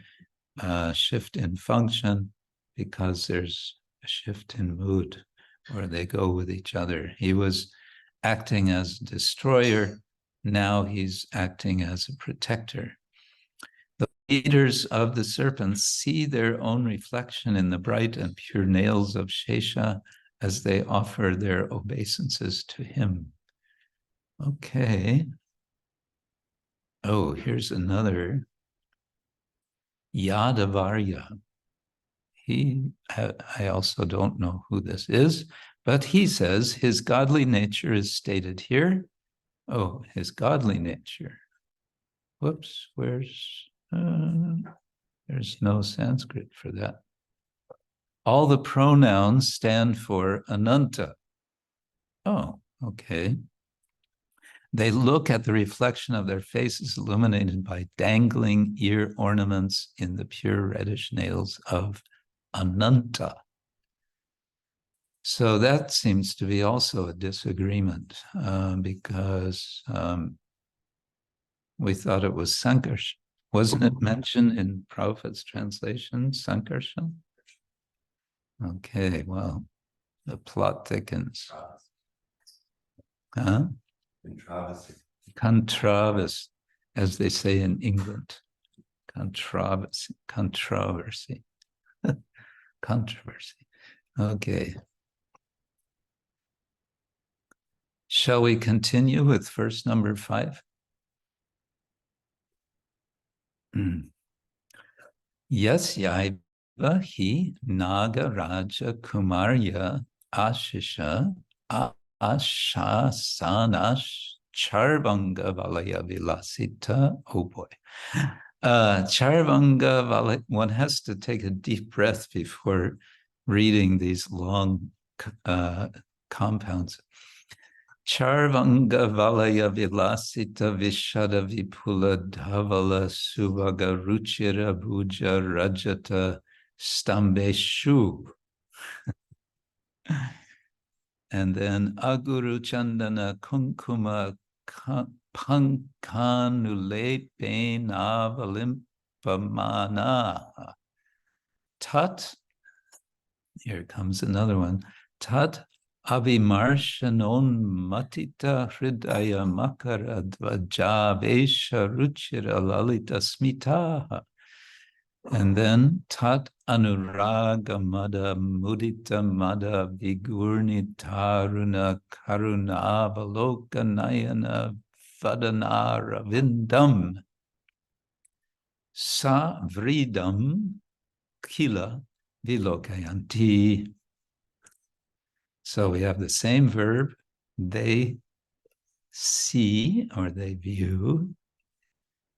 shift in function because there's a shift in mood, where they go with each other. He was acting as a destroyer. Now he's acting as a protector. The leaders of the serpents see their own reflection in the bright and pure nails of Shesha as they offer their obeisances to him. Okay. Oh, here's another. Yadavarya. I also don't know who this is, but he says his godly nature is stated here. Oh, his godly nature. Whoops, there's no Sanskrit for that. All the pronouns stand for ananta. Oh, okay. They look at the reflection of their faces illuminated by dangling ear ornaments in the pure reddish nails of Ananta. So that seems to be also a disagreement because we thought it was Sankarshan. Wasn't it mentioned in Prabhupada's translation, Sankarshan? Okay, well, the plot thickens. Huh? Controversy, as they say in England. Controversy. Controversy. Okay. Shall we continue with verse number 5? Yasyaiva hi Nagaraja Kumarya Ashisha Ashasanash Charvanga Valaya Vilasita. Oh boy. Charvanga Valaya, one has to take a deep breath before reading these long compounds. Charvanga Valaya Vilasita Vishada Vipula Dhavala Suvaga Ruchira Bhuja Rajata Stambeshu. And then Aguru Chandana Kunkuma Pankanule Navalimpamana. Tat, here comes another one. Tat Avimarshanon Matita Hridaya Makara Dvajavesha Ruchira Lalita Smitaha. And then Tat Anuraga Mada Mudita Mada Vigurni Taruna Karuna Valoka Nayana Vadanara Vindam Sa Vridam Kila Vilokayanti. So we have the same verb, they see or they view.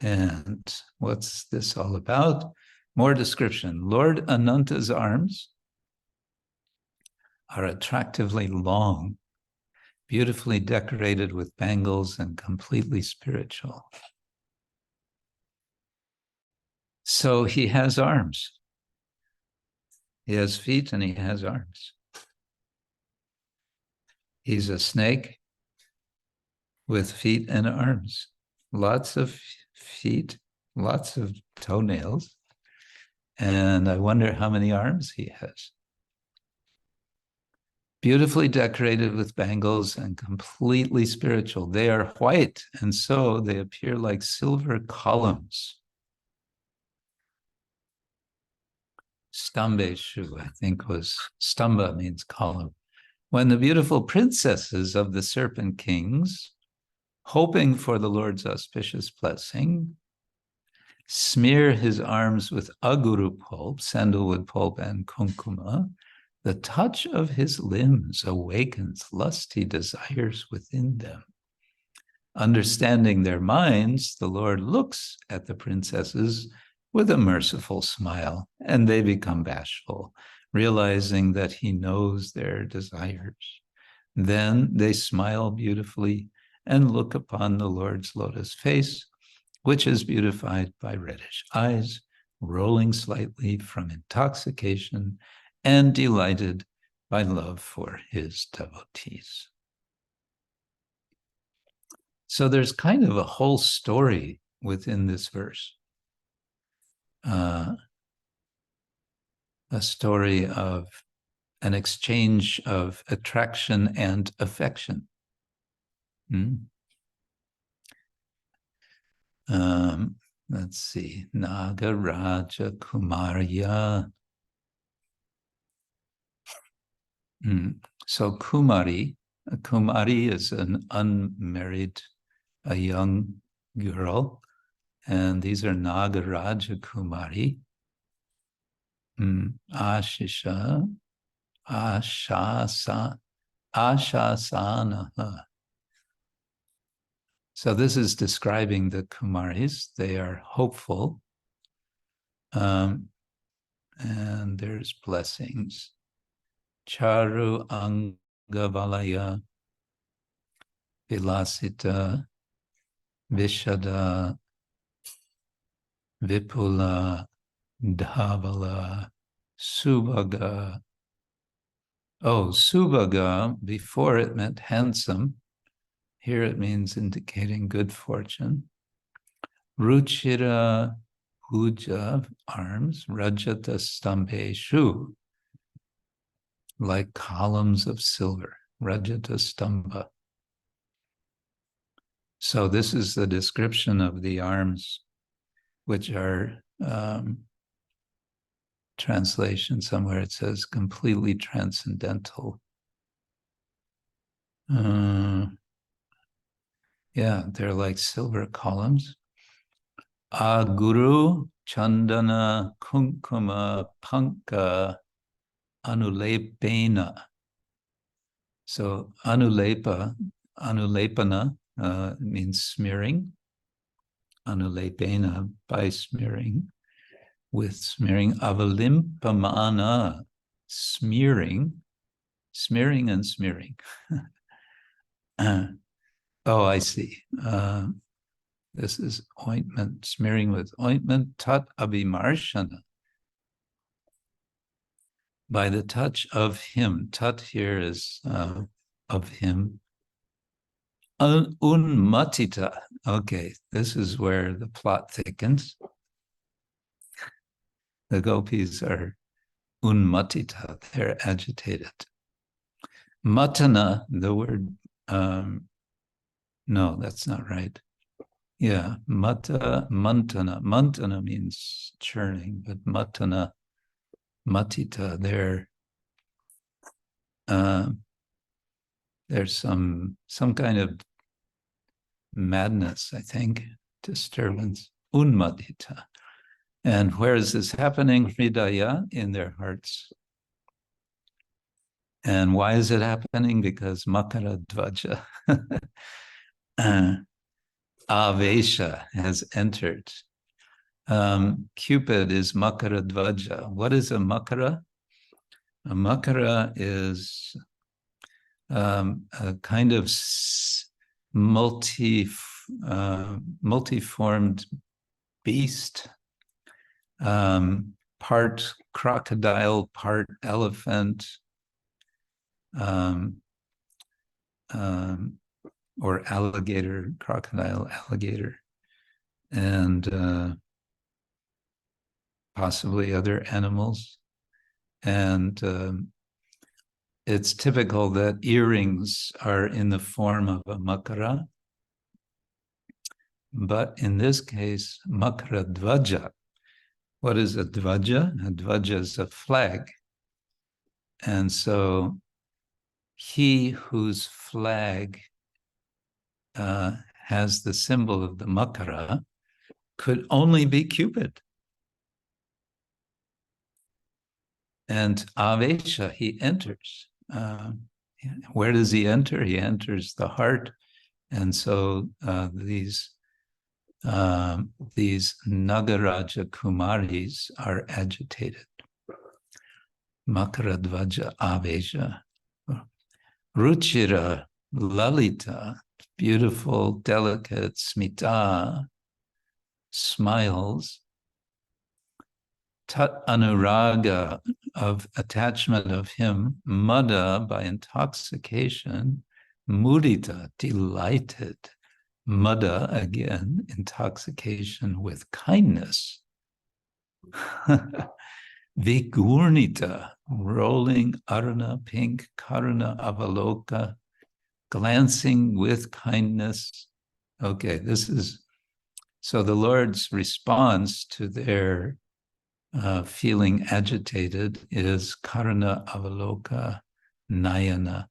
And what's this all about? More description. Lord Ananta's arms are attractively long, beautifully decorated with bangles and completely spiritual. So he has arms. He has feet and he has arms. He's a snake with feet and arms. Lots of feet, lots of toenails. And I wonder how many arms he has. Beautifully decorated with bangles and completely spiritual. They are white, and so they appear like silver columns. Stambeshu, I think was, stamba means column. When the beautiful princesses of the serpent kings, hoping for the Lord's auspicious blessing, smear his arms with aguru pulp, sandalwood pulp, and kunkuma, the touch of his limbs awakens lusty desires within them. Understanding their minds, the Lord looks at the princesses with a merciful smile, and they become bashful, realizing that he knows their desires. Then they smile beautifully and look upon the Lord's lotus face, which is beautified by reddish eyes, rolling slightly from intoxication and delighted by love for his devotees. So there's kind of a whole story within this verse. A story of an exchange of attraction and affection. Let's see, Nagaraja Kumarya. So Kumari is an unmarried, a young girl, and these are Nagaraja Kumari. Ashisha, Ashasana. So this is describing the Kumaris. They are hopeful. And there's blessings. Charu Angavalaya, Vilasita, Vishada, Vipula, Dhavala, Subhaga. Oh, Subhaga, before it meant handsome. Here it means indicating good fortune. Ruchira Puja, arms, Rajata Stambeshu, like columns of silver, Rajata Stamba. So this is the description of the arms, which are translation somewhere it says completely transcendental. Yeah, they're like silver columns. Aguru Chandana Kunkuma Panka Anulepena. So anulepana means smearing. Anulepena, by smearing. With smearing, avalimpamana, smearing and smearing. Oh, I see. This is ointment, smearing with ointment, tat abhimarshana. By the touch of him. Tat here is of him. Unmatita. Okay, this is where the plot thickens. The gopis are unmatita, they're agitated. Matana, the word, no, that's not right. Yeah, mantana. Mantana means churning, but matana, matita, there's some kind of madness, I think, disturbance, unmatita. And where is this happening? Hridaya, in their hearts. And why is it happening? Because Makara Dvaja, Avesha, has entered. Cupid is Makara Dvaja. What is a Makara? A Makara is a kind of multiformed beast. Part crocodile, part elephant, or alligator, crocodile, alligator, and possibly other animals. And it's typical that earrings are in the form of a makara, but in this case, makara dvaja. What is a dvaja? A dvaja is a flag. And so he whose flag has the symbol of the makara could only be Cupid. And Avesha, he enters. Where does he enter? He enters the heart And so these Nagaraja Kumaris are agitated. Makaradvaja Aveja. Ruchira Lalita, beautiful, delicate, smita, smiles. Tat anuraga, of attachment of him. Mada, by intoxication. Mudita, delighted. Mada, again, intoxication with kindness. Vigurnita, rolling arana, pink, karuna, avaloka, glancing with kindness. Okay, this is, so the Lord's response to their feeling agitated is karuna, avaloka, nānā,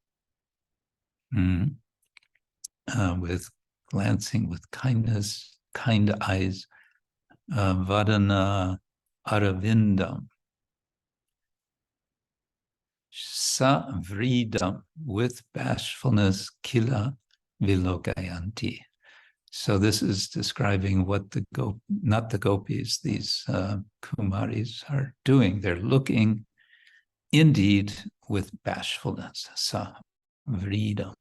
with glancing with kindness, kind eyes, vadana, aravindam. Savridam, with bashfulness, kila vilokayanti. So this is describing what the not the gopis, these kumaris are doing. They're looking indeed with bashfulness, savridam.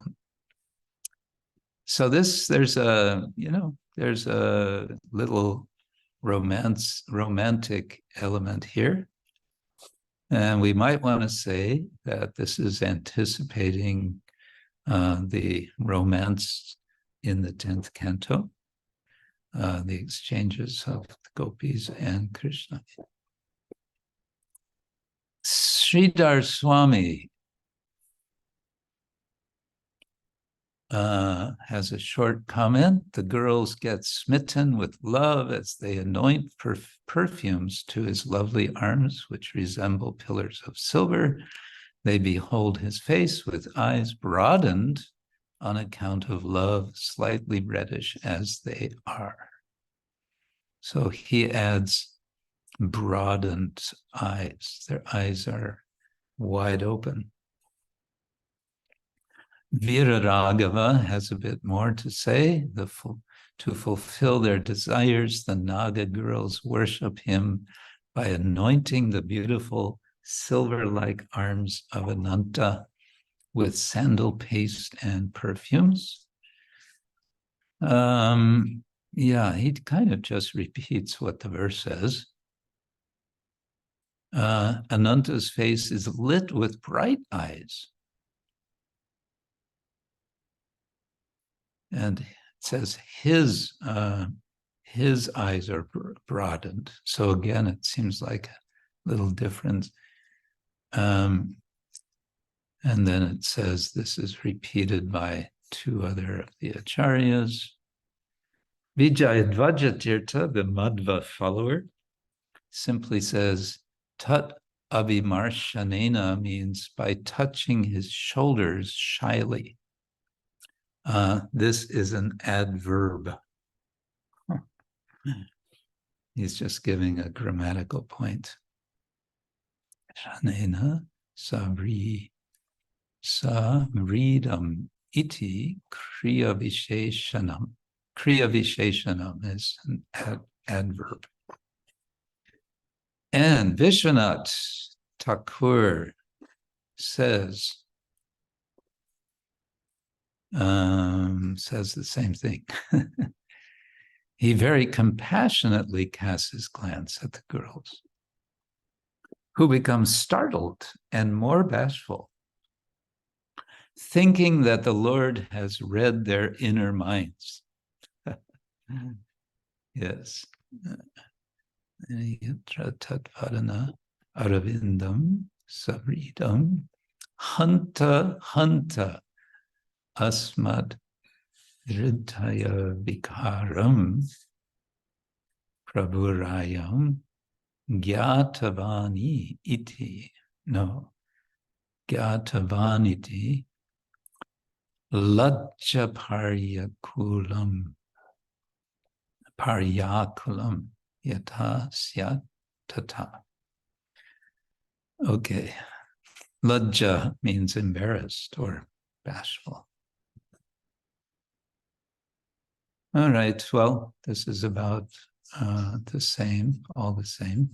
So there's a little romantic element here. And we might want to say that this is anticipating the romance in the 10th canto, the exchanges of the gopis and Krishna. Sridhar Swami has a short comment. The girls get smitten with love as they anoint perfumes to his lovely arms, which resemble pillars of silver. They behold his face with eyes broadened on account of love, slightly reddish as they are. So he adds broadened eyes. Their eyes are wide open. Viraragava has a bit more to say. To fulfill their desires, the Naga girls worship him by anointing the beautiful silver-like arms of Ananta with sandal paste and perfumes. Yeah, he kind of just repeats what the verse says. Ananta's face is lit with bright eyes. And it says his eyes are broadened. So again, it seems like a little different. And then it says this is repeated by two other of the acharyas. Vijayadvaja Tirtha, the Madhva follower, simply says tat abhimarshanena, means by touching his shoulders shyly. This is an adverb. He's just giving a grammatical point. Shanena savridam iti kriya visheshanam. Kriya visheshanam is an adverb. And Vishwanath Thakur says the same thing. He very compassionately casts his glance at the girls, who become startled and more bashful, thinking that the Lord has read their inner minds. Yes. Tatvadana aravindam savridam hanta asmad hridaya vikaram prabhurayam gyatavani iti lajja paryakulam yatha syat tata. Okay. Lajja means embarrassed or bashful. All right, well, this is about the same, all the same.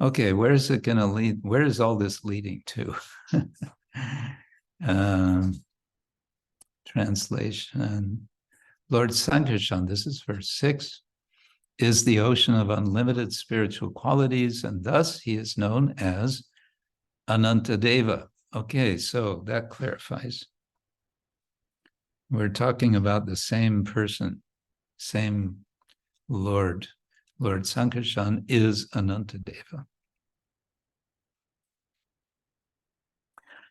Okay, where is it going to lead? Where is all this leading to? Translation. Lord Sankarshan, this is verse 6, is the ocean of unlimited spiritual qualities, and thus he is known as Anantadeva. Okay, so that clarifies. We're talking about the same person, same Lord. Lord Sankarshan is Anantadeva.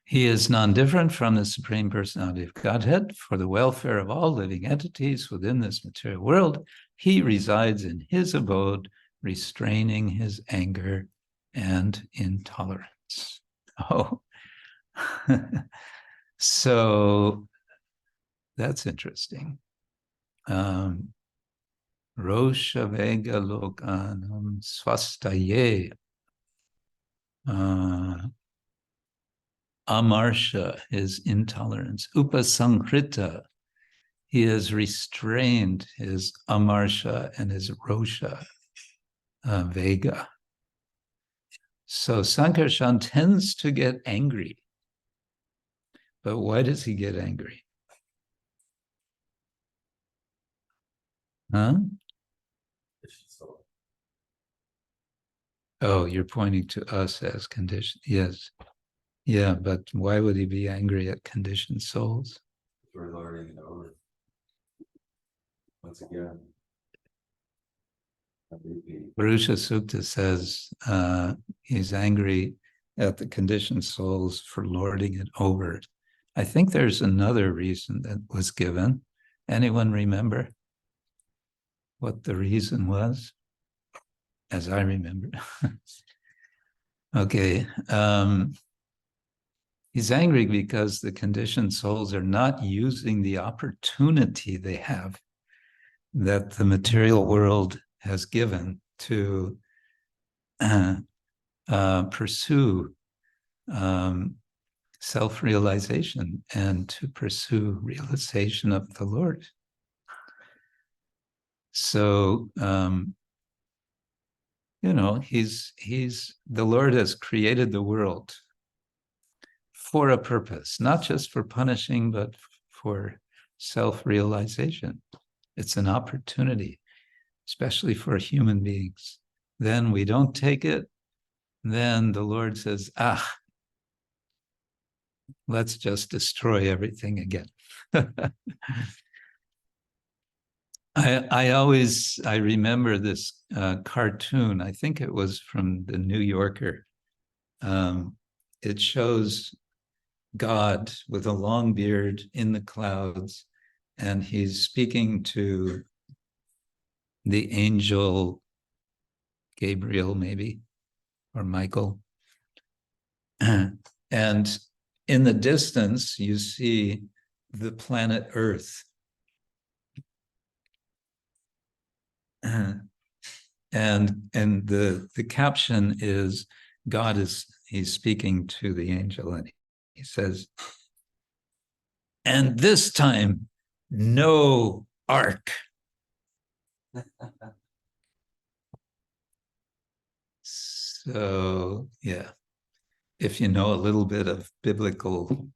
He is non-different from the Supreme Personality of Godhead. For the welfare of all living entities within this material world, he resides in his abode, restraining his anger and intolerance. Oh, so that's interesting. Rosha Vega Lokanam Swastaye. Amarsha, his intolerance. Upasankrita, he has restrained his amarsha and his rosha, vega. So Sankarshan tends to get angry. But why does he get angry? Huh? Oh, you're pointing to us as conditioned. Yes. Yeah, but why would he be angry at conditioned souls? We're lording it over. Once again. Purusha Sukta says he's angry at the conditioned souls for lording it over. I think there's another reason that was given. Anyone remember what the reason was? As I remember. Okay. He's angry because the conditioned souls are not using the opportunity they have that the material world has given to pursue self-realization and to pursue realization of the Lord. So, you know, the Lord has created the world for a purpose, not just for punishing, but for self-realization. It's an opportunity, especially for human beings. Then we don't take it. Then the Lord says, let's just destroy everything again. I remember this cartoon. I think it was from the New Yorker. It shows God with a long beard in the clouds, and he's speaking to the angel Gabriel, maybe, or Michael. And in the distance, you see the planet Earth. And the caption is, he's speaking to the angel, and he says, and this time, no ark. So, yeah, if you know a little bit of biblical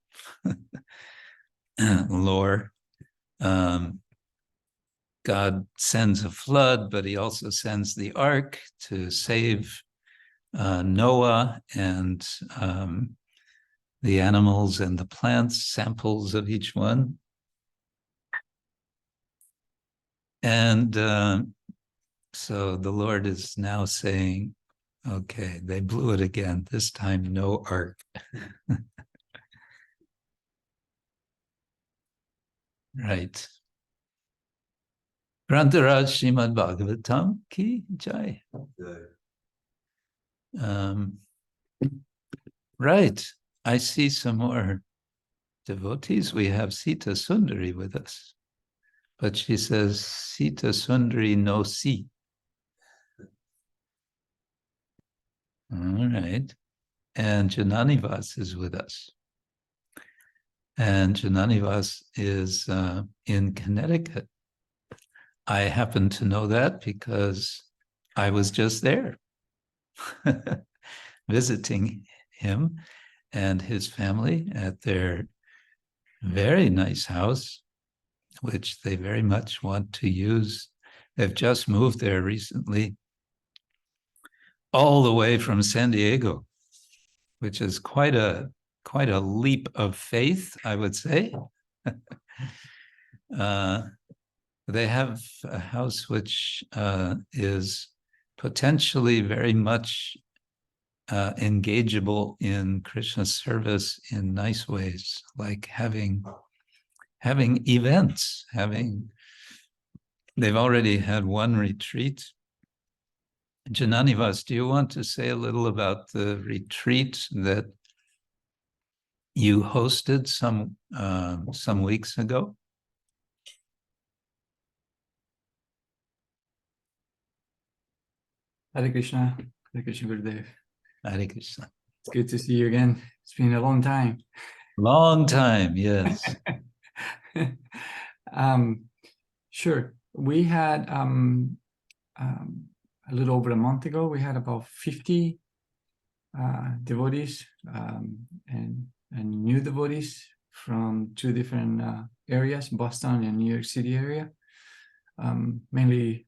lore, God sends a flood, but he also sends the ark to save Noah and the animals and the plants, samples of each one. And so the Lord is now saying, okay, they blew it again. This time, no ark. Right. Grantaraj Srimad Bhagavatam ki jai. Right. I see some more devotees. We have Sita Sundari with us. But she says, Sita Sundari no si. All right. And Jananivas is with us. And Jananivas is in Connecticut. I happen to know that because I was just there visiting him and his family at their very nice house, which they very much want to use. They've just moved there recently, all the way from San Diego, which is quite a leap of faith, I would say. They have a house which is potentially very much engageable in Krishna service in nice ways, like having events, they've already had one retreat. Jananivas, do you want to say a little about the retreat that you hosted some weeks ago? Hare Krishna Gurudev. Hare Krishna. It's good to see you again. It's been a long time. Long time, yes. Sure. We had a little over a month ago, we had about 50 devotees and new devotees from two different areas, Boston and New York City area, mainly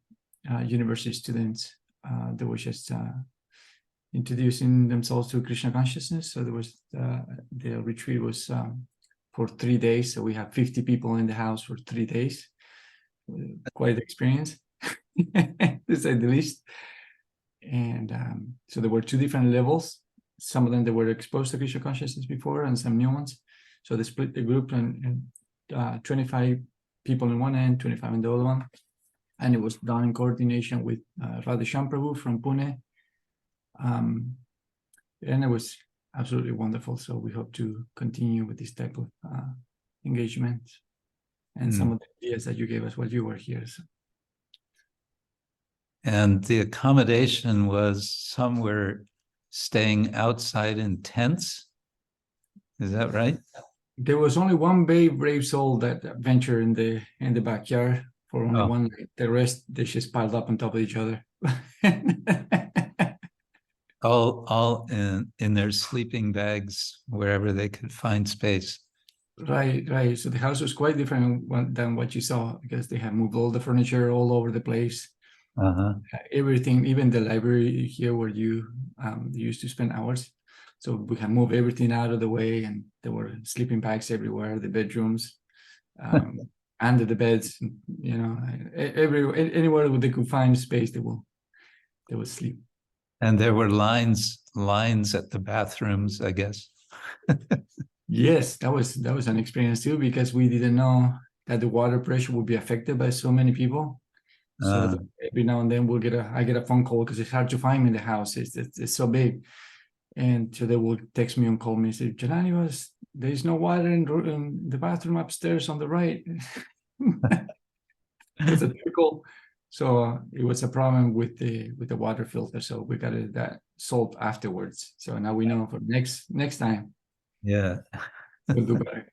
university students. They were just introducing themselves to Krishna consciousness. So there was the retreat was for 3 days. So we had 50 people in the house for 3 days. Quite the experience, to say the least. And so there were two different levels. Some of them they were exposed to Krishna consciousness before, and some new ones. So they split the group and 25 people in one end, 25 in the other one. And it was done in coordination with Radheshyam Prabhu from Pune. And it was absolutely wonderful. So we hope to continue with this type of engagement and some of the ideas that you gave us while you were here. So. And the accommodation was some were staying outside in tents. Is that right? There was only one brave soul that ventured in the backyard for only one night. The rest they just piled up on top of each other. all in their sleeping bags wherever they could find space. Right. So the house was quite different than what you saw, because they have moved all the furniture all over the place. Everything, even the library here where you used to spend hours. So we have moved everything out of the way, and there were sleeping bags everywhere, the bedrooms, under the beds, you know, anywhere they could find space, they would sleep. And there were lines at the bathrooms, I guess. Yes, that was an experience too, because we didn't know that the water pressure would be affected by so many people. So every now and then I get a phone call, because it's hard to find me in the house. It's so big. And so they will text me and call me and say, Janani, there's no water in the bathroom upstairs on the right. It's a typical. So it was a problem with the water filter. So we got that solved afterwards. So now we know for next time. Yeah. We'll do better.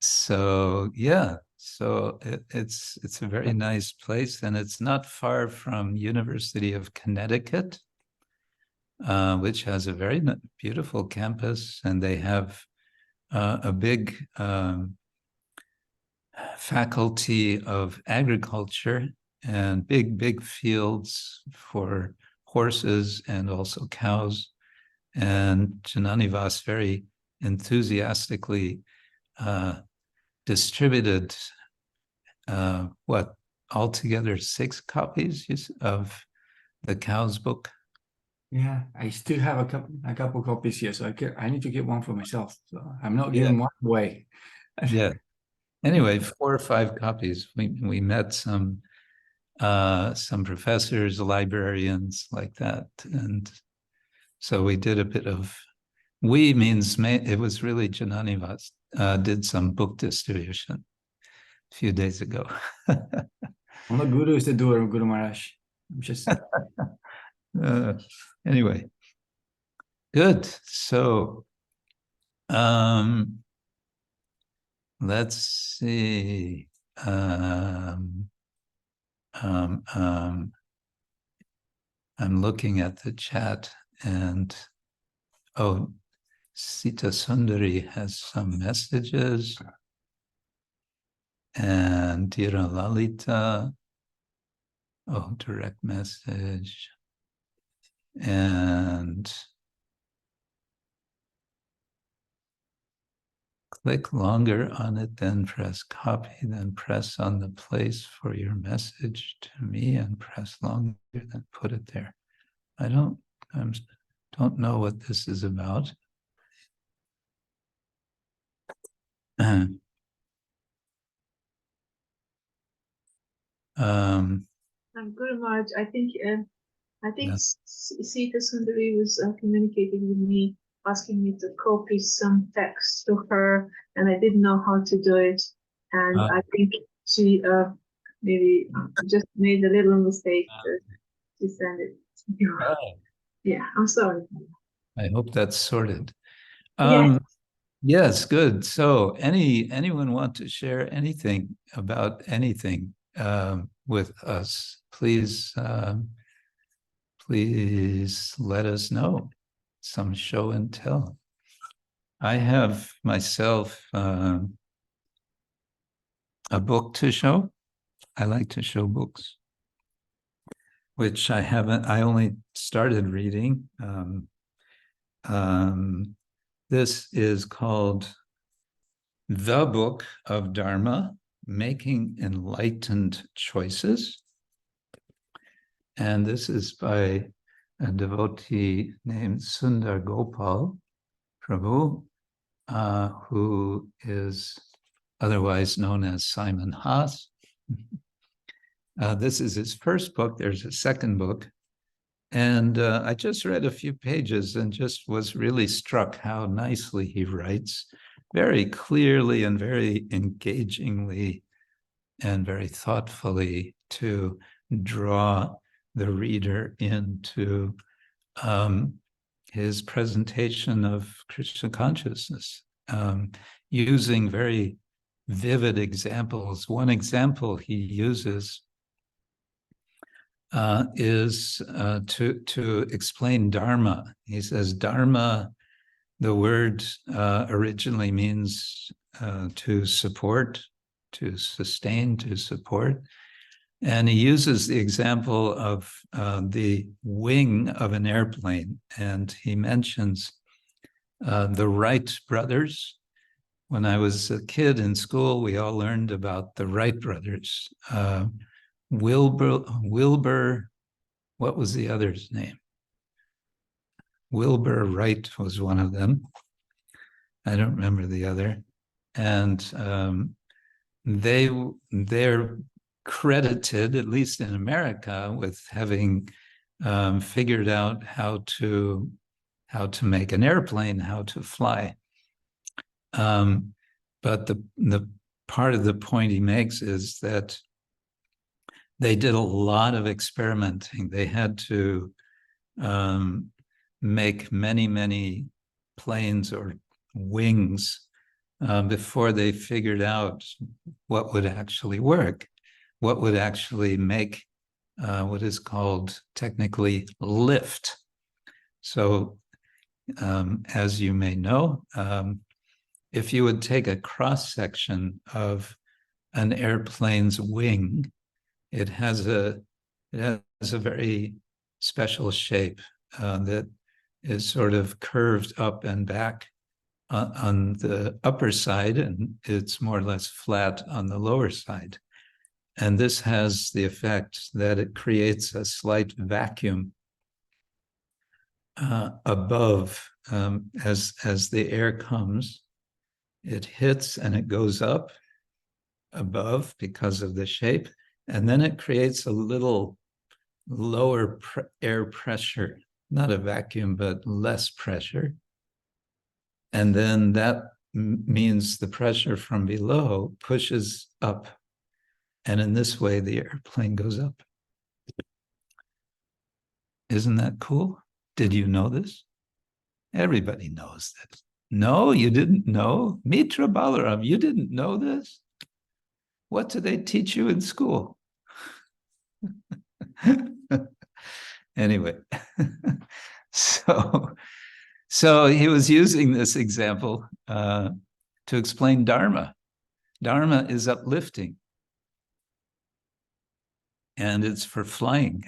So yeah, so it's a very nice place, and it's not far from University of Connecticut, which has a very beautiful campus, and they have a big faculty of agriculture and big fields for horses and also cows. And Jananivas very enthusiastically distributed altogether 6 copies of the Cow's book. Yeah, I still have a couple copies here, so I need to get one for myself. So I'm not giving one away. Yeah. Anyway, 4 or 5 copies. We met some professors, librarians like that, and so we did a bit of. We means it was really Jananivas did some book distribution a few days ago. I'm not Guru is the doer, Guru Maharaj. I'm just Anyway, good. So, let's see. I'm looking at the chat, and oh, Sita Sundari has some messages, and Dira Lalita, oh, direct message, and click longer on it, then press copy, then press on the place for your message to me and press longer, then put it there. I don't know what this is about. Guru Maharaj, I think Yes. Sita Sundari was communicating with me, asking me to copy some text to her, and I didn't know how to do it. And I think she maybe just made a little mistake to send it to you. Yeah, I'm sorry. I hope that's sorted. Yes. Yes, good. So anyone want to share anything about anything with us? Please, please let us know. Some show and tell. I have myself a book to show. I like to show books, which I haven't, I only started reading. This is called The Book of Dharma, Making Enlightened Choices. And this is by a devotee named Sundar Gopal Prabhu, who is otherwise known as Simon Haas. This is his first book. There's a second book. And I just read a few pages and just was really struck how nicely he writes, very clearly and very engagingly and very thoughtfully to draw the reader into his presentation of Krishna consciousness, using very vivid examples. One example he uses is to explain dharma. He says dharma, the word originally means to support, to sustain, to support. And he uses the example of the wing of an airplane. And he mentions the Wright brothers. When I was a kid in school, we all learned about the Wright brothers. Wilbur, what was the other's name? Wilbur Wright was one of them. I don't remember the other. And they're credited, at least in America, with having figured out how to make an airplane, how to fly. But the part of the point he makes is that they did a lot of experimenting. They had to make many, many planes or wings before they figured out what would actually work, what would actually make what is called technically lift. So as you may know, if you would take a cross-section of an airplane's wing, it has a very special shape that is sort of curved up and back on the upper side, and it's more or less flat on the lower side. And this has the effect that it creates a slight vacuum above as the air comes. It hits and it goes up above because of the shape, and then it creates a little lower air pressure, not a vacuum, but less pressure. And then that means the pressure from below pushes up. And in this way, the airplane goes up. Isn't that cool? Did you know this? Everybody knows this. No, you didn't know? Mitra Balaram, you didn't know this? What do they teach you in school? Anyway, so he was using this example to explain Dharma. Dharma is uplifting. And it's for flying.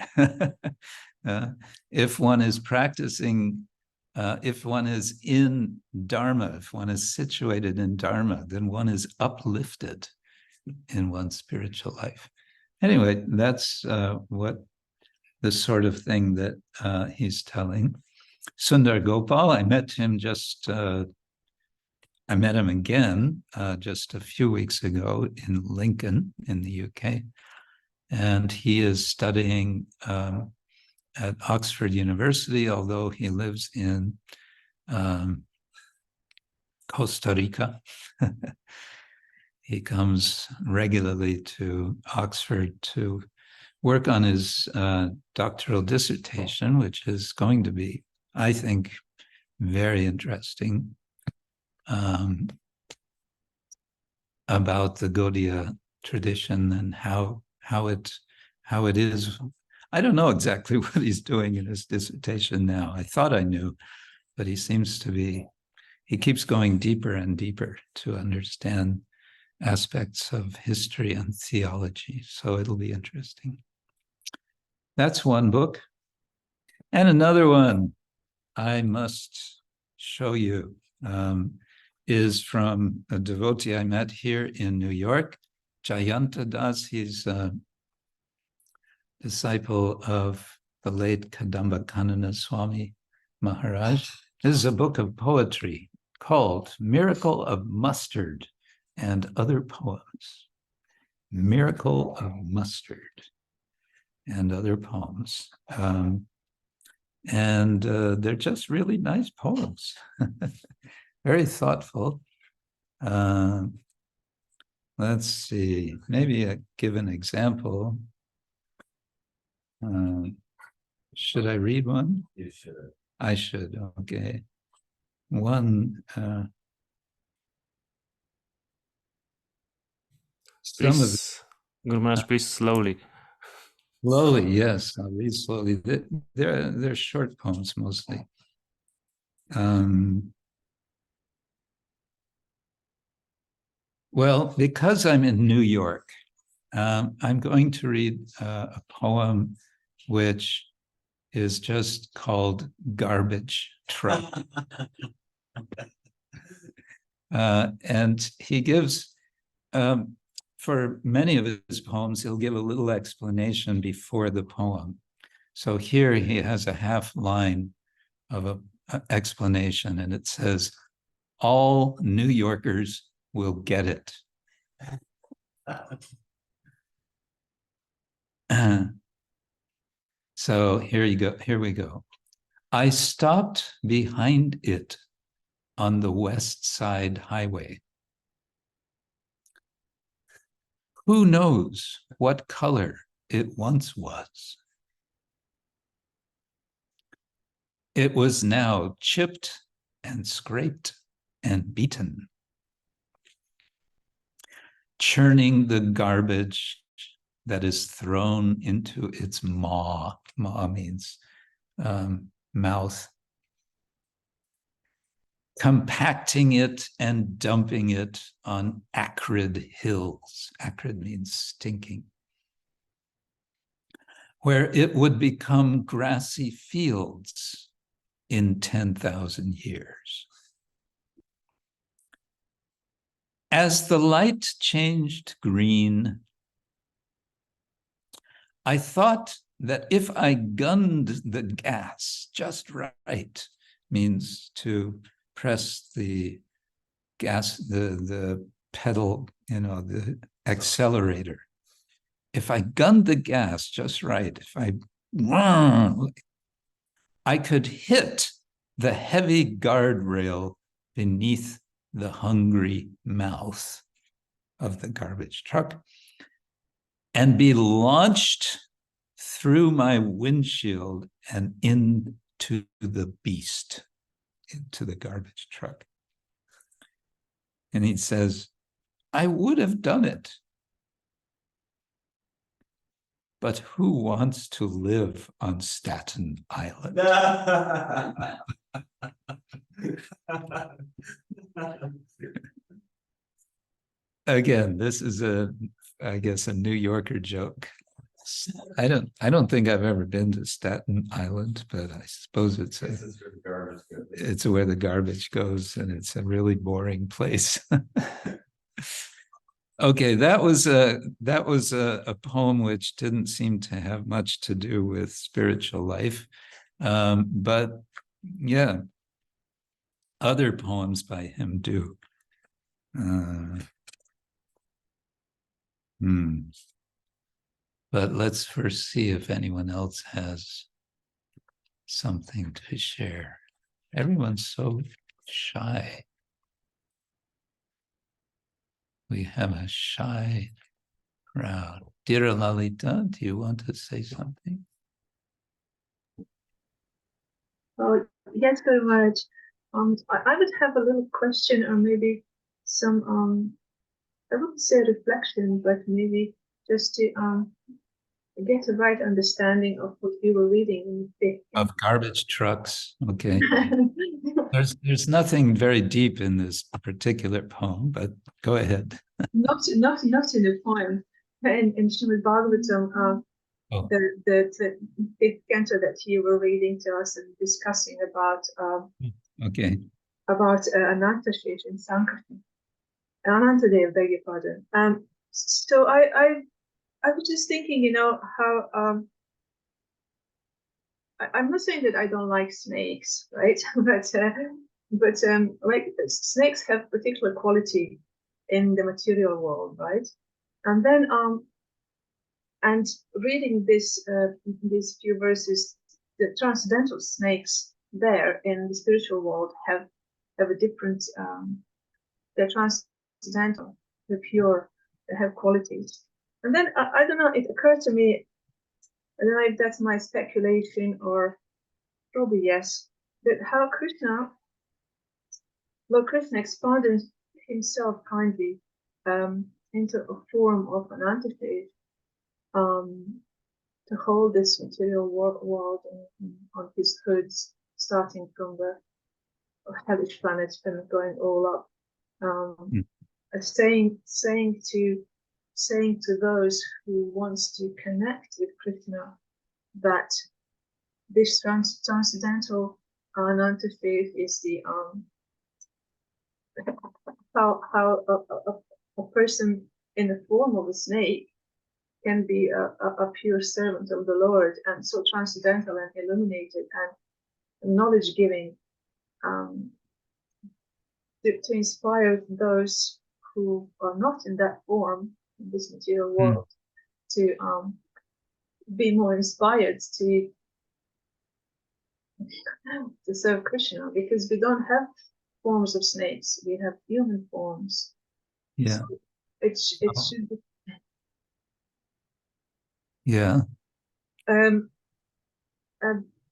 If one is practicing, if one is in Dharma, if one is situated in Dharma, then one is uplifted in one's spiritual life. Anyway, that's what the sort of thing that he's telling. Sundar Gopal, I met him I met him again just a few weeks ago in Lincoln in the UK. And he is studying at Oxford University, although he lives in Costa Rica. He comes regularly to Oxford to work on his doctoral dissertation, which is going to be, I think, very interesting, about the Gaudiya tradition and how it is. I don't know exactly what he's doing in his dissertation now. I thought I knew, but he seems to be, he keeps going deeper and deeper to understand aspects of history and theology. So it'll be interesting. That's one book. And another one I must show you is from a devotee I met here in New York, Jayanta Das. He's a disciple of the late Kadamba Swami Maharaj. This is a book of poetry called Miracle of Mustard and Other Poems. Miracle of Mustard and Other Poems. And they're just really nice poems. Very thoughtful. Let's see, maybe I give an example. Should I read one? You should. I should, okay. One, Please, Guru Maharaj, please slowly. Slowly, yes, I'll read slowly. They're short poems mostly. Well, because I'm in New York, I'm going to read a poem which is just called Garbage Truck. And he gives, for many of his poems, he'll give a little explanation before the poem. So here he has a half line of an explanation, and it says, all New Yorkers will get it. So here we go. I stopped behind it on the West Side Highway. Who knows what color it once was? It was now chipped and scraped and beaten, churning the garbage that is thrown into its maw. Maw means mouth. Compacting it and dumping it on acrid hills. Acrid means stinking. Where it would become grassy fields in 10,000 years. As the light changed green, I thought that if I gunned the gas just right, means to press the gas, the pedal, the accelerator. If I gunned the gas just right, if I could hit the heavy guardrail beneath the hungry mouth of the garbage truck and be launched through my windshield and into the beast, into the garbage truck. And he says, I would have done it. But who wants to live on Staten Island? Again, this is I guess a New Yorker joke. I don't think I've ever been to Staten Island, but I suppose it's where the garbage goes, and it's a really boring place. Okay, that was a poem which didn't seem to have much to do with spiritual life, but yeah, other poems by him do. But let's first see if anyone else has something to share. Everyone's so shy. We have a shy crowd. Dear Lalita, do you want to say something? Oh, yes, very much. I would have a little question, or maybe some I wouldn't say reflection, but maybe just to get a right understanding of what you were reading. Of garbage trucks, okay. There's nothing very deep in this particular poem, but go ahead. not in the poem, in Srimad Bhagavatam, the fifth canto that you were reading to us and discussing about okay, about Anantadev and Sanga. Anantadev, beg your pardon. So I was just thinking, you know, how I'm not saying that I don't like snakes, right? but like snakes have particular quality in the material world, right? And then and reading this these few verses, the transcendental snakes there in the spiritual world have a different they're transcendental, they're pure, they have qualities. And then I don't know, it occurred to me, I don't know if that's my speculation or probably yes, that how Lord Krishna expanded himself kindly into a form of an entity to hold this material world on his hoods, starting from the hellish planets and going all up, saying to those who wants to connect with Krishna that this transcendental Ananta faith is the how a person in the form of a snake can be a pure servant of the Lord, and so transcendental and illuminated and knowledge giving, to inspire those who are not in that form in this material world to be more inspired to serve Krishna, because we don't have forms of snakes, we have human forms. Yeah. So it should be. Yeah.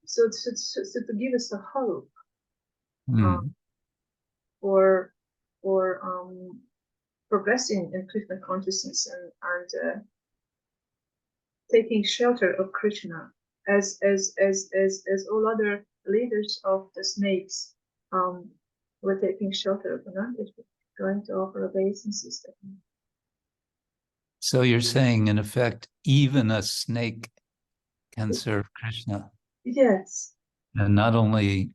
So to give us a hope for progressing in Krishna consciousness and taking shelter of Krishna, as all other leaders of the snakes were taking shelter of Ananta, going to offer obeisance. So you're saying, in effect, even a snake can serve Krishna. Yes. And not only,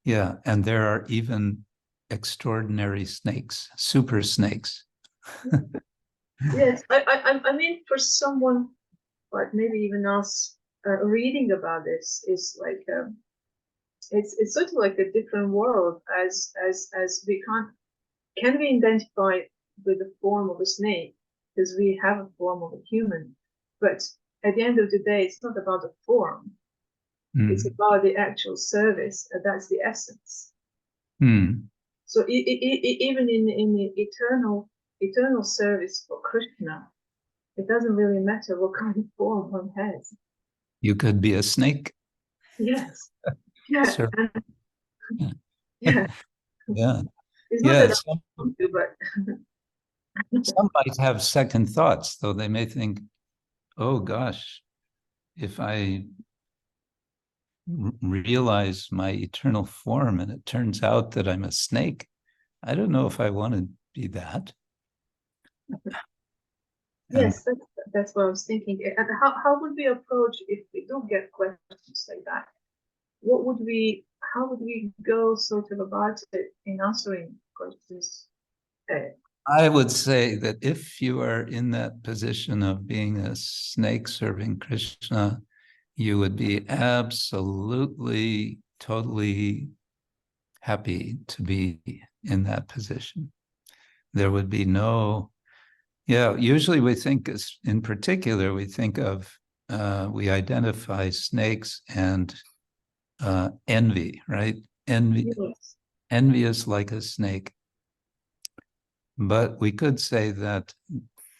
yeah, and there are even extraordinary snakes, super snakes. Yes, I mean, for someone, like maybe even us, reading about this is like it's sort of like a different world, as we can we identify with the form of a snake because we have a form of a human, but at the end of the day, it's not about the form. It's about the actual service. That's the essence. So even in the eternal eternal service for Krishna, it doesn't really matter what kind of form one has. You could be a snake. Yes. Yeah. Sure. And, yeah. Yeah. It's not Yeah. that I want to, but Some might have second thoughts, though they may think, oh gosh, if I realize my eternal form and it turns out that I'm a snake, I don't know if I want to be that. yes, that's what I was thinking. And how would we approach if we do get questions like that? How would we go sort of about it in answering questions? I would say that if you are in that position of being a snake serving Krishna, you would be absolutely, totally happy to be in that position. There would be no, usually we think, in particular, we think of, we identify snakes and envy, right? Envy, Yes. envious like a snake. But we could say that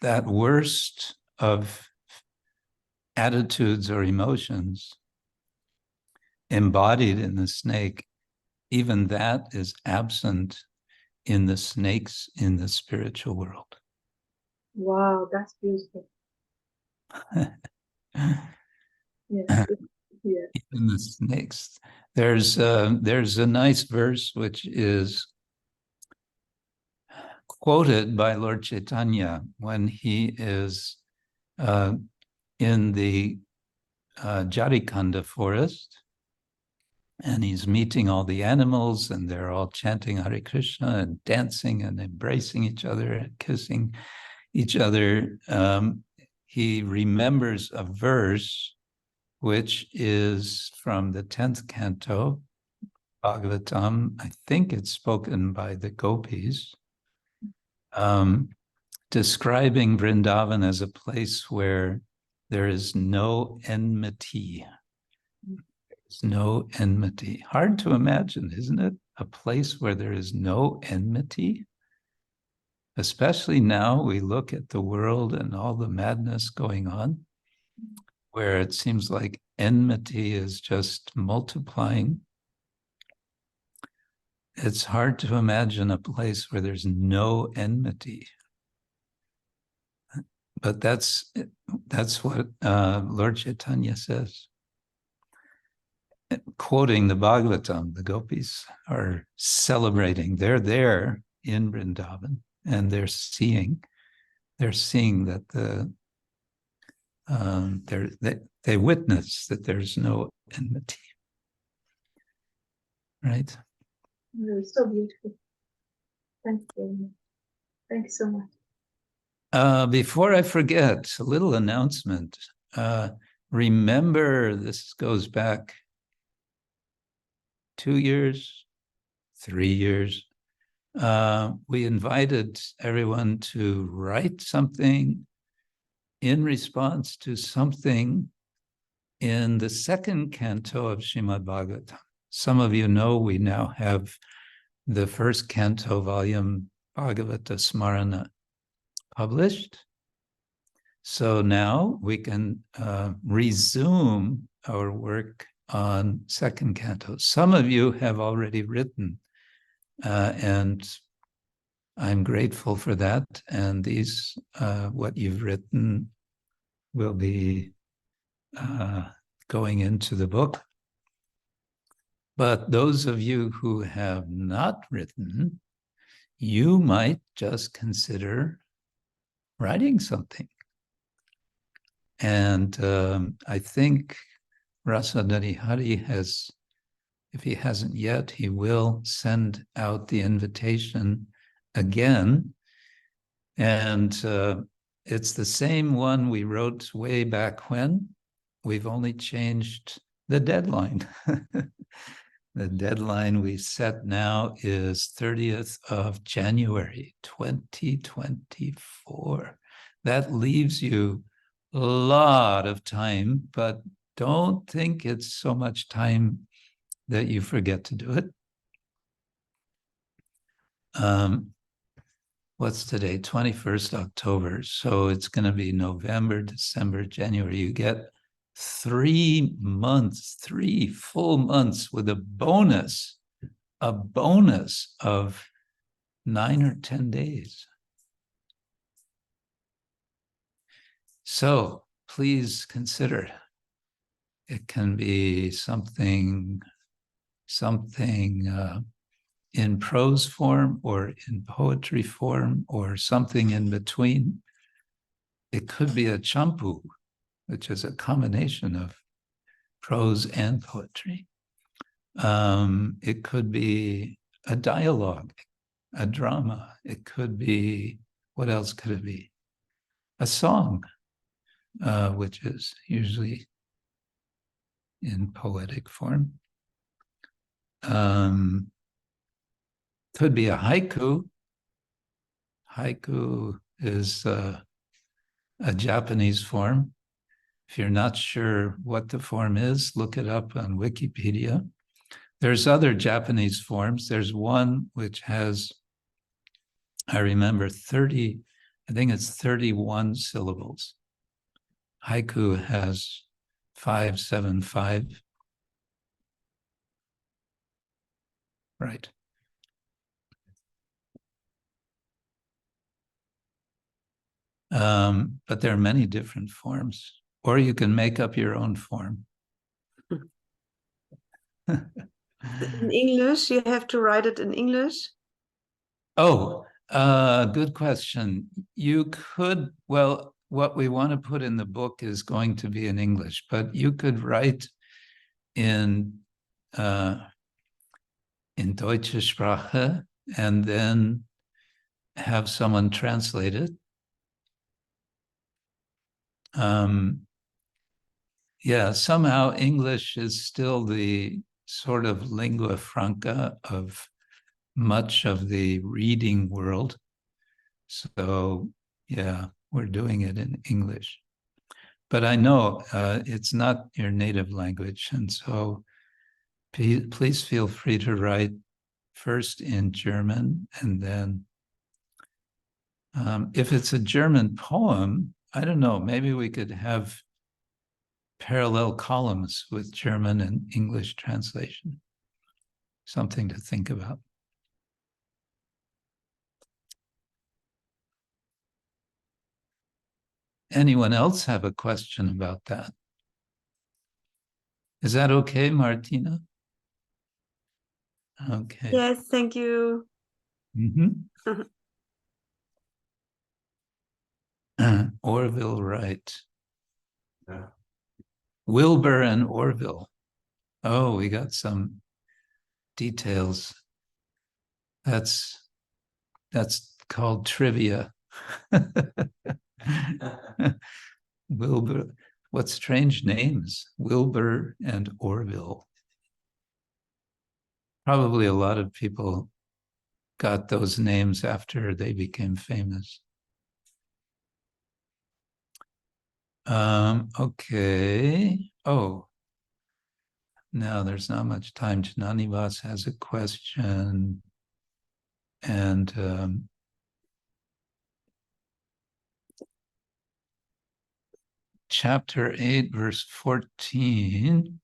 that worst of attitudes or emotions embodied in the snake, even that is absent in the snakes in the spiritual world. Wow, that's beautiful. Yes. Yeah. In the snakes. There's a nice verse which is quoted by Lord Chaitanya when he is in the Jarikanda forest, and he's meeting all the animals, and they're all chanting Hare Krishna and dancing and embracing each other and kissing each other. He remembers a verse which is from the 10th canto, Bhagavatam. I think it's spoken by the gopis, describing Vrindavan as a place where there is no enmity. There's no enmity. Hard to imagine, isn't it? A place where there is no enmity. Especially now we look at the world and all the madness going on, where it seems like enmity is just multiplying. It's hard to imagine a place where there's no enmity. But that's what Lord Chaitanya says. Quoting the Bhagavatam, the gopis are celebrating. They're there in Vrindavan, and they're seeing that they witness that there's no enmity. Right? It's so beautiful. Thank you. Thank you so much. Before I forget, a little announcement. Remember, this goes back 2 years, 3 years. We invited everyone to write something in response to something in the 2nd canto of Srimad Bhagavatam. Some of you know we now have the 1st canto volume, Bhagavata Smarana, published. So now we can resume our work on 2nd canto. Some of you have already written, and I'm grateful for that. And these, what you've written will be going into the book. But those of you who have not written, you might just consider writing something. And I think Rasadari Hari has, if he hasn't yet, he will send out the invitation again. And it's the same one we wrote way back when. We've only changed the deadline. The deadline we set now is 30th of January, 2024. That leaves you a lot of time, but don't think it's so much time that you forget to do it. what's today? 21st October. So it's going to be November, December, January. You get 3 months, 3 full months with a bonus of 9 or 10 days. So please consider. It can be something in prose form or in poetry form or something in between. It could be a champu, which is a combination of prose and poetry. It could be a dialogue, a drama. It could be, what else could it be? A song, which is usually in poetic form. Could be a haiku. Haiku is a Japanese form. If you're not sure what the form is, look it up on Wikipedia. There's other Japanese forms. There's one which has, I remember, 30, I think it's 31 syllables. Haiku has 5, 7, 5. Right. But there are many different forms, or you can make up your own form. In English, you have to write it in English? Oh, good question. You could, well, what we want to put in the book is going to be in English, but you could write in Deutsche Sprache and then have someone translate it. Yeah, somehow English is still the sort of lingua franca of much of the reading world. So yeah, we're doing it in English. But I know it's not your native language. And so please feel free to write first in German, and then if it's a German poem, I don't know, maybe we could have parallel columns with German and English translation. Something to think about. Anyone else have a question about that? Is that okay, Martina? Okay. Yes, thank you. Mm-hmm. Orville, right. Yeah. Wilbur and Orville. Oh, we got some details. That's called trivia. Wilbur, what strange names, Wilbur and Orville. Probably a lot of people got those names after they became famous. Okay. Oh, now there's not much time. Jananivas has a question. And chapter 8, verse 14.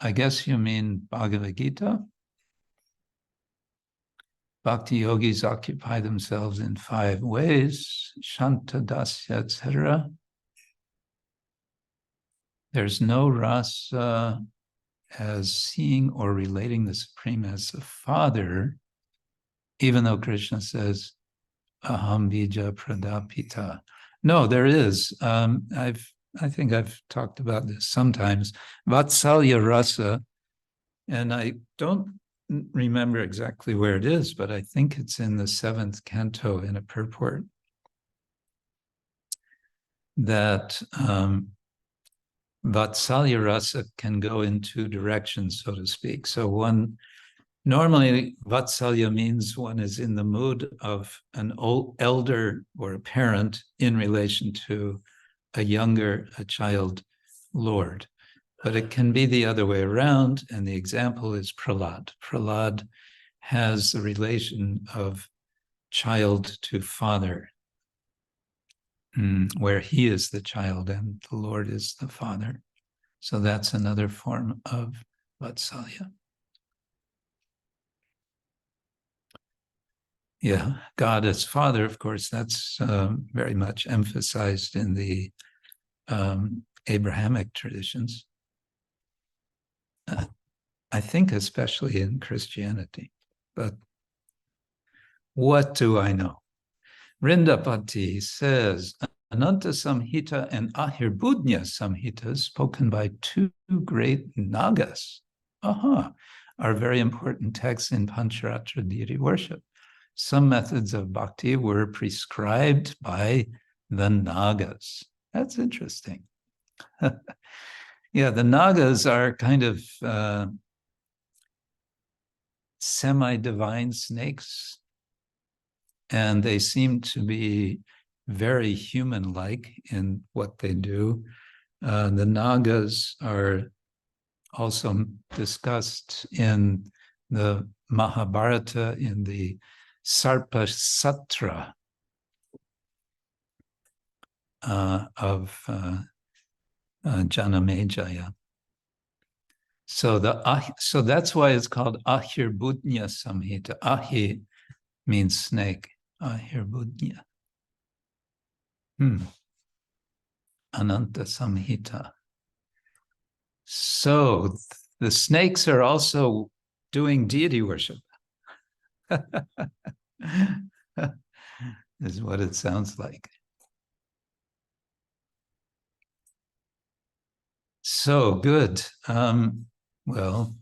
I guess you mean Bhagavad Gita. Bhakti yogis occupy themselves in 5 ways, Shanta, Daśā, etc. There's no rasa as seeing or relating the Supreme as a father, even though Krishna says, Aham bija pradapita. No, there is. I think I've talked about this sometimes. Vatsalya rasa, and I don't remember exactly where it is, but I think it's in the 7th canto in a purport, that Vatsalya rasa can go in 2 directions, so to speak. So normally Vatsalya means one is in the mood of an elder or a parent in relation to a child lord. But it can be the other way around, and the example is Prahlad. Prahlad has the relation of child to father, where he is the child and the Lord is the father. So that's another form of vatsalya. Yeah, God as Father, of course, that's very much emphasized in the Abrahamic traditions. I think especially in Christianity, but what do I know? Rindapati says, Ananta Samhita and Ahirbudnya Samhita, spoken by two great Nagas, are very important texts in Pancharatra deity worship. Some methods of bhakti were prescribed by the Nagas. That's interesting. Yeah, the Nagas are kind of semi-divine snakes, and they seem to be very human-like in what they do. The Nagas are also discussed in the Mahabharata in the Sarpa Satra of Janamejaya. So that's why it's called Ahirbudnya Samhita. Ahi means snake. Ahirbudnya. Ananta Samhita. So the snakes are also doing deity worship. Is what it sounds like. So good. Well,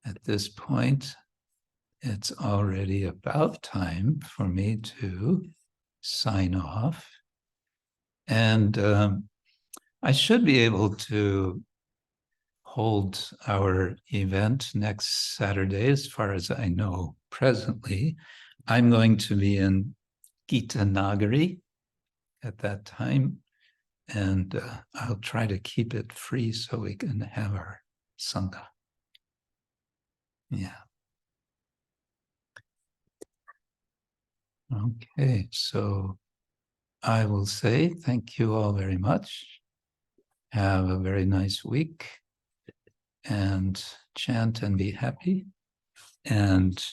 at this point, it's already about time for me to sign off. And I should be able to hold our event next Saturday, as far as I know presently. I'm going to be in Gita Nagari at that time, and I'll try to keep it free so we can have our Sanga. Yeah. Okay, so I will say thank you all very much. Have a very nice week and chant and be happy and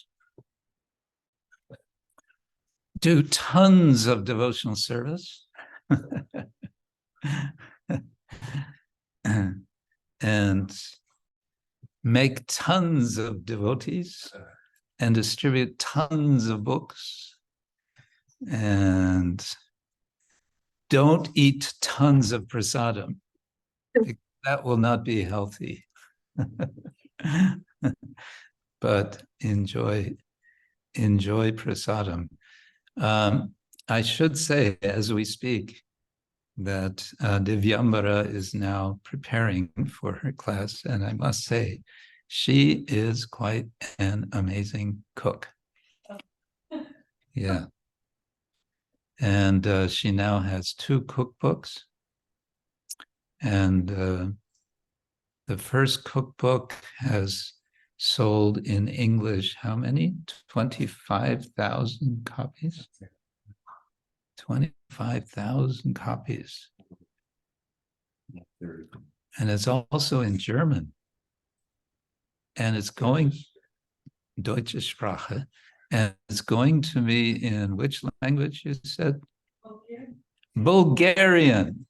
do tons of devotional service. And make tons of devotees and distribute tons of books, and don't eat tons of prasadam. That will not be healthy. But enjoy prasadam. I should say, as we speak, that Divyambara is now preparing for her class, and I must say, she is quite an amazing cook. Yeah. And she now has 2 cookbooks. And the first cookbook has sold in English, how many? 25,000 copies? 25,000 copies. And it's also in German. And it's going, Deutsche Sprache, and it's going to be in which language you said? Bulgarian.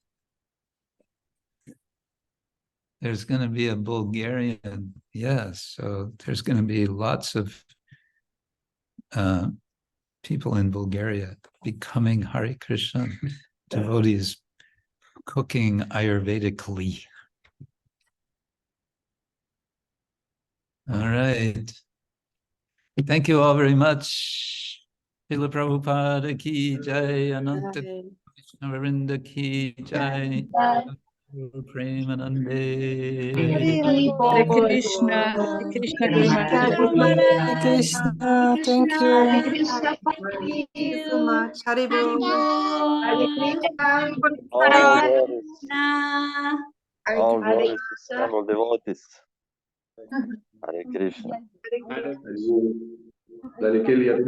There's going to be a Bulgarian, yes. So there's going to be lots of people in Bulgaria becoming Hare Krishna devotees, cooking Ayurvedically. All right. Thank you all very much. Srila Prabhupada ki jai, Ananta Krishna Varinda ki jai, Premanande. Hare Krishna, Hare Krishna, Guru Maharaj. Hare Krishna, thank you. Thank you so much. Haribo. All glories to several devotees. Hare Krishna. Hare Krishna.